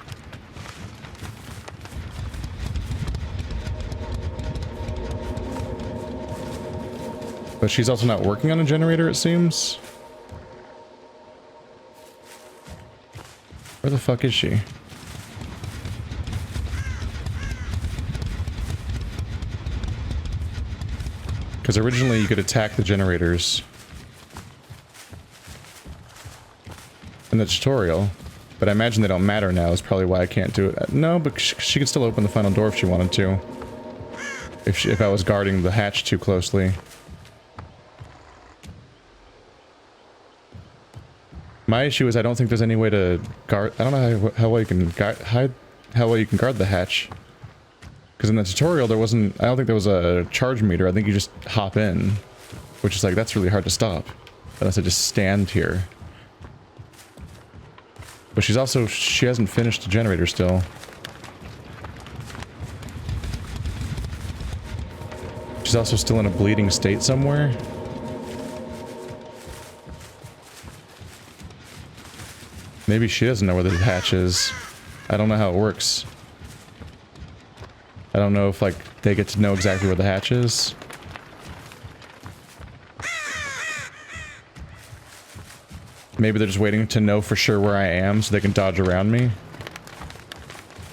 But she's also not working on a generator, it seems. Where the fuck is she? Because originally you could attack the generators in the tutorial, but I imagine they don't matter now is probably why I can't do it. No, but she could still open the final door if she wanted to. If I was guarding the hatch too closely. My issue is I don't think there's any way to guard. I don't know how well you can guard, how well you can guard the hatch. Because in the tutorial there wasn't. I don't think there was a charge meter. I think you just hop in, which is like that's really hard to stop, unless I just stand here. But she hasn't finished the generator still. She's also still in a bleeding state somewhere. Maybe she doesn't know where the hatch is. I don't know how it works. I don't know if, like, they get to know exactly where the hatch is. Maybe they're just waiting to know for sure where I am so they can dodge around me.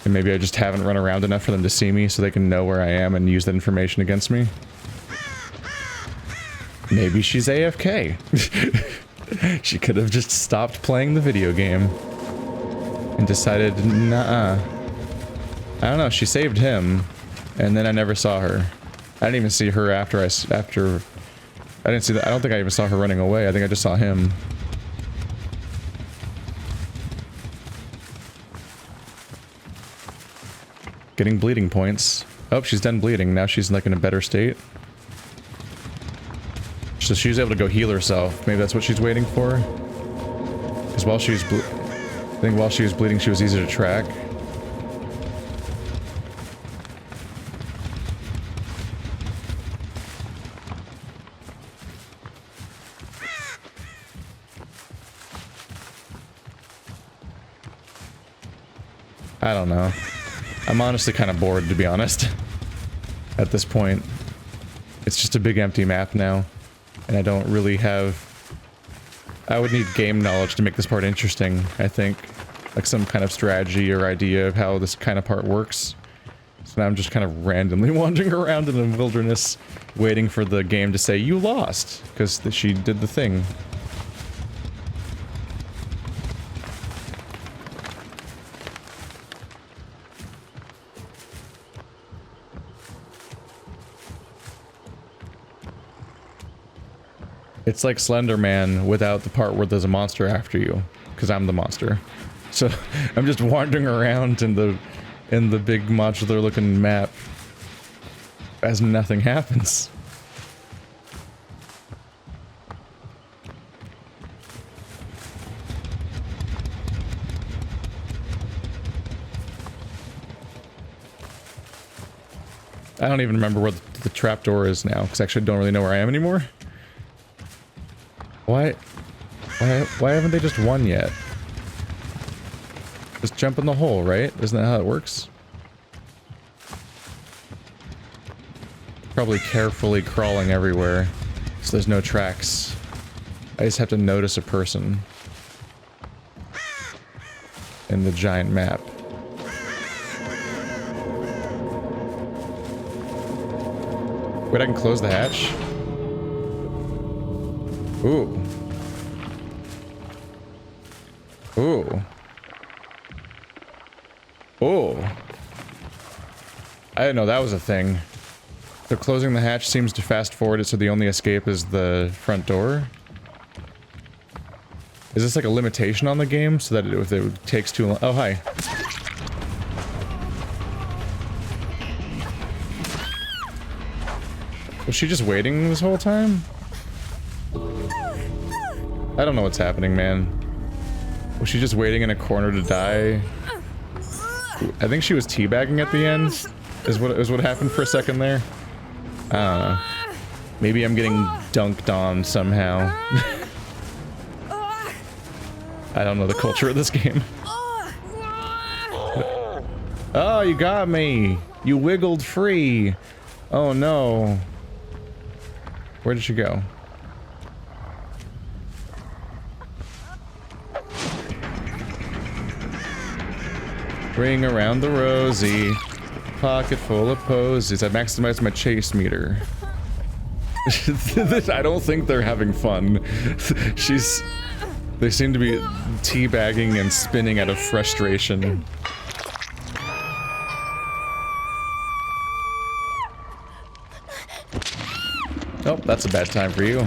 And maybe I just haven't run around enough for them to see me so they can know where I am and use that information against me. Maybe she's AFK. She could have just stopped playing the video game and decided, nah. I don't know, she saved him, and then I never saw her. I didn't even see her after I didn't see that. I don't think I even saw her running away. I think I just saw him. Getting bleeding points. Oh, she's done bleeding. Now she's like in a better state. So she's able to go heal herself. Maybe that's what she's waiting for. Because while she was while she was bleeding, she was easy to track. I don't know. I'm honestly kind of bored, to be honest. At this point. It's just a big empty map now. And I don't really have... I would need game knowledge to make this part interesting, I think. Like some kind of strategy or idea of how this kind of part works. So now I'm just kind of randomly wandering around in the wilderness, waiting for the game to say, you lost! Because she did the thing. It's like Slender Man without the part where there's a monster after you, because I'm the monster. So I'm just wandering around in the big modular looking map as nothing happens. I don't even remember where the trapdoor is now, because I actually don't really know where I am anymore. Why haven't they just won yet? Just jump in the hole, right? Isn't that how it works? Probably carefully crawling everywhere, so there's no tracks. I just have to notice a person in the giant map. Wait, I can close the hatch? Ooh. Ooh. Ooh. I didn't know that was a thing. So closing the hatch seems to fast forward it so the only escape is the front door? Is this like a limitation on the game so that if it takes too long? Oh, hi. Was she just waiting this whole time? I don't know what's happening, man. Was she just waiting in a corner to die? I think she was teabagging at the end, is what happened for a second there. I don't know. Maybe I'm getting dunked on somehow. I don't know the culture of this game. Oh, you got me! You wiggled free! Oh no. Where did she go? Ring around the rosy. Pocket full of posies. I maximized my chase meter. I don't think they're having fun. They seem to be teabagging and spinning out of frustration. Oh, that's a bad time for you.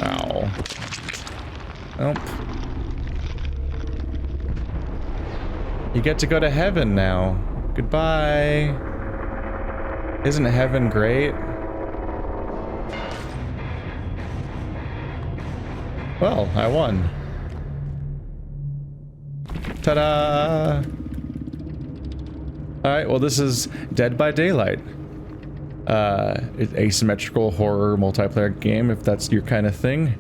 Ow. Nope. You get to go to heaven now. Goodbye. Isn't heaven great? Well, I won. Ta-da! Alright, well this is Dead by Daylight. It's asymmetrical horror multiplayer game, if that's your kind of thing.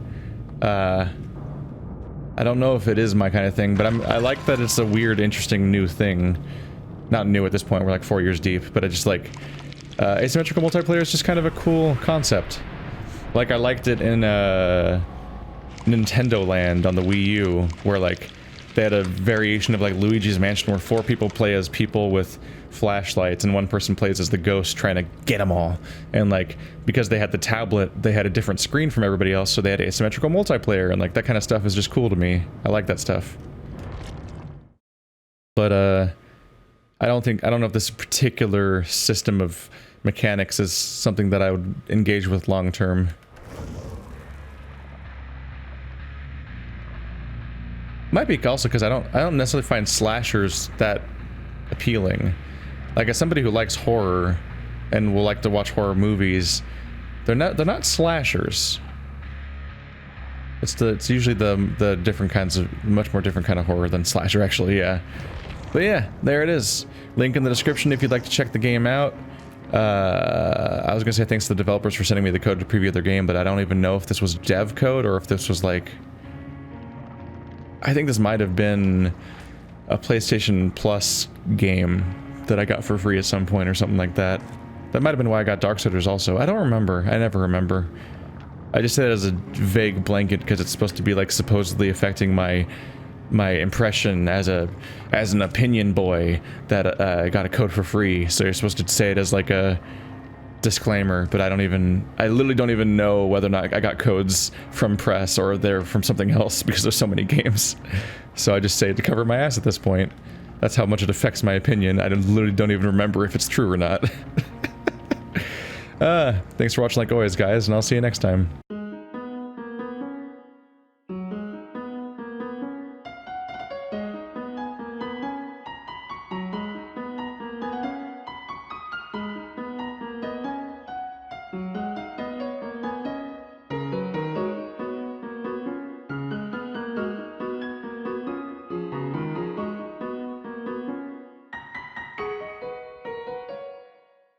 I don't know if it is my kind of thing, but I like that it's a weird, interesting new thing. Not new at this point, we're like 4 years deep, but I just like... asymmetrical multiplayer is just kind of a cool concept. Like, I liked it in, Nintendo Land on the Wii U, where like they had a variation of like Luigi's Mansion where 4 people play as people with flashlights and 1 person plays as the ghost trying to get them all. And like, because they had the tablet, they had a different screen from everybody else, so they had asymmetrical multiplayer, and like that kind of stuff is just cool to me. I like that stuff. But I don't know if this particular system of mechanics is something that I would engage with long term. Might be also because I don't necessarily find slashers that appealing. Like, as somebody who likes horror and will like to watch horror movies, they're not slashers. It's usually the different kinds of, much more different kind of horror than slasher, actually, yeah. But yeah, there it is. Link in the description if you'd like to check the game out. I was gonna say thanks to the developers for sending me the code to preview their game, but I don't even know if this was dev code or if this was like... I think this might have been a PlayStation Plus game that I got for free at some point or something like that. That might have been why I got Darksiders also. I don't remember. I never remember. I just say it as a vague blanket because it's supposed to be like supposedly affecting my impression as an opinion boy that I got a code for free. So you're supposed to say it as like a disclaimer, but I literally don't even know whether or not I got codes from press or they're from something else because there's so many games. So I just say it to cover my ass at this point. That's how much it affects my opinion. I literally don't even remember if it's true or not. Thanks for watching like always, guys, and I'll see you next time.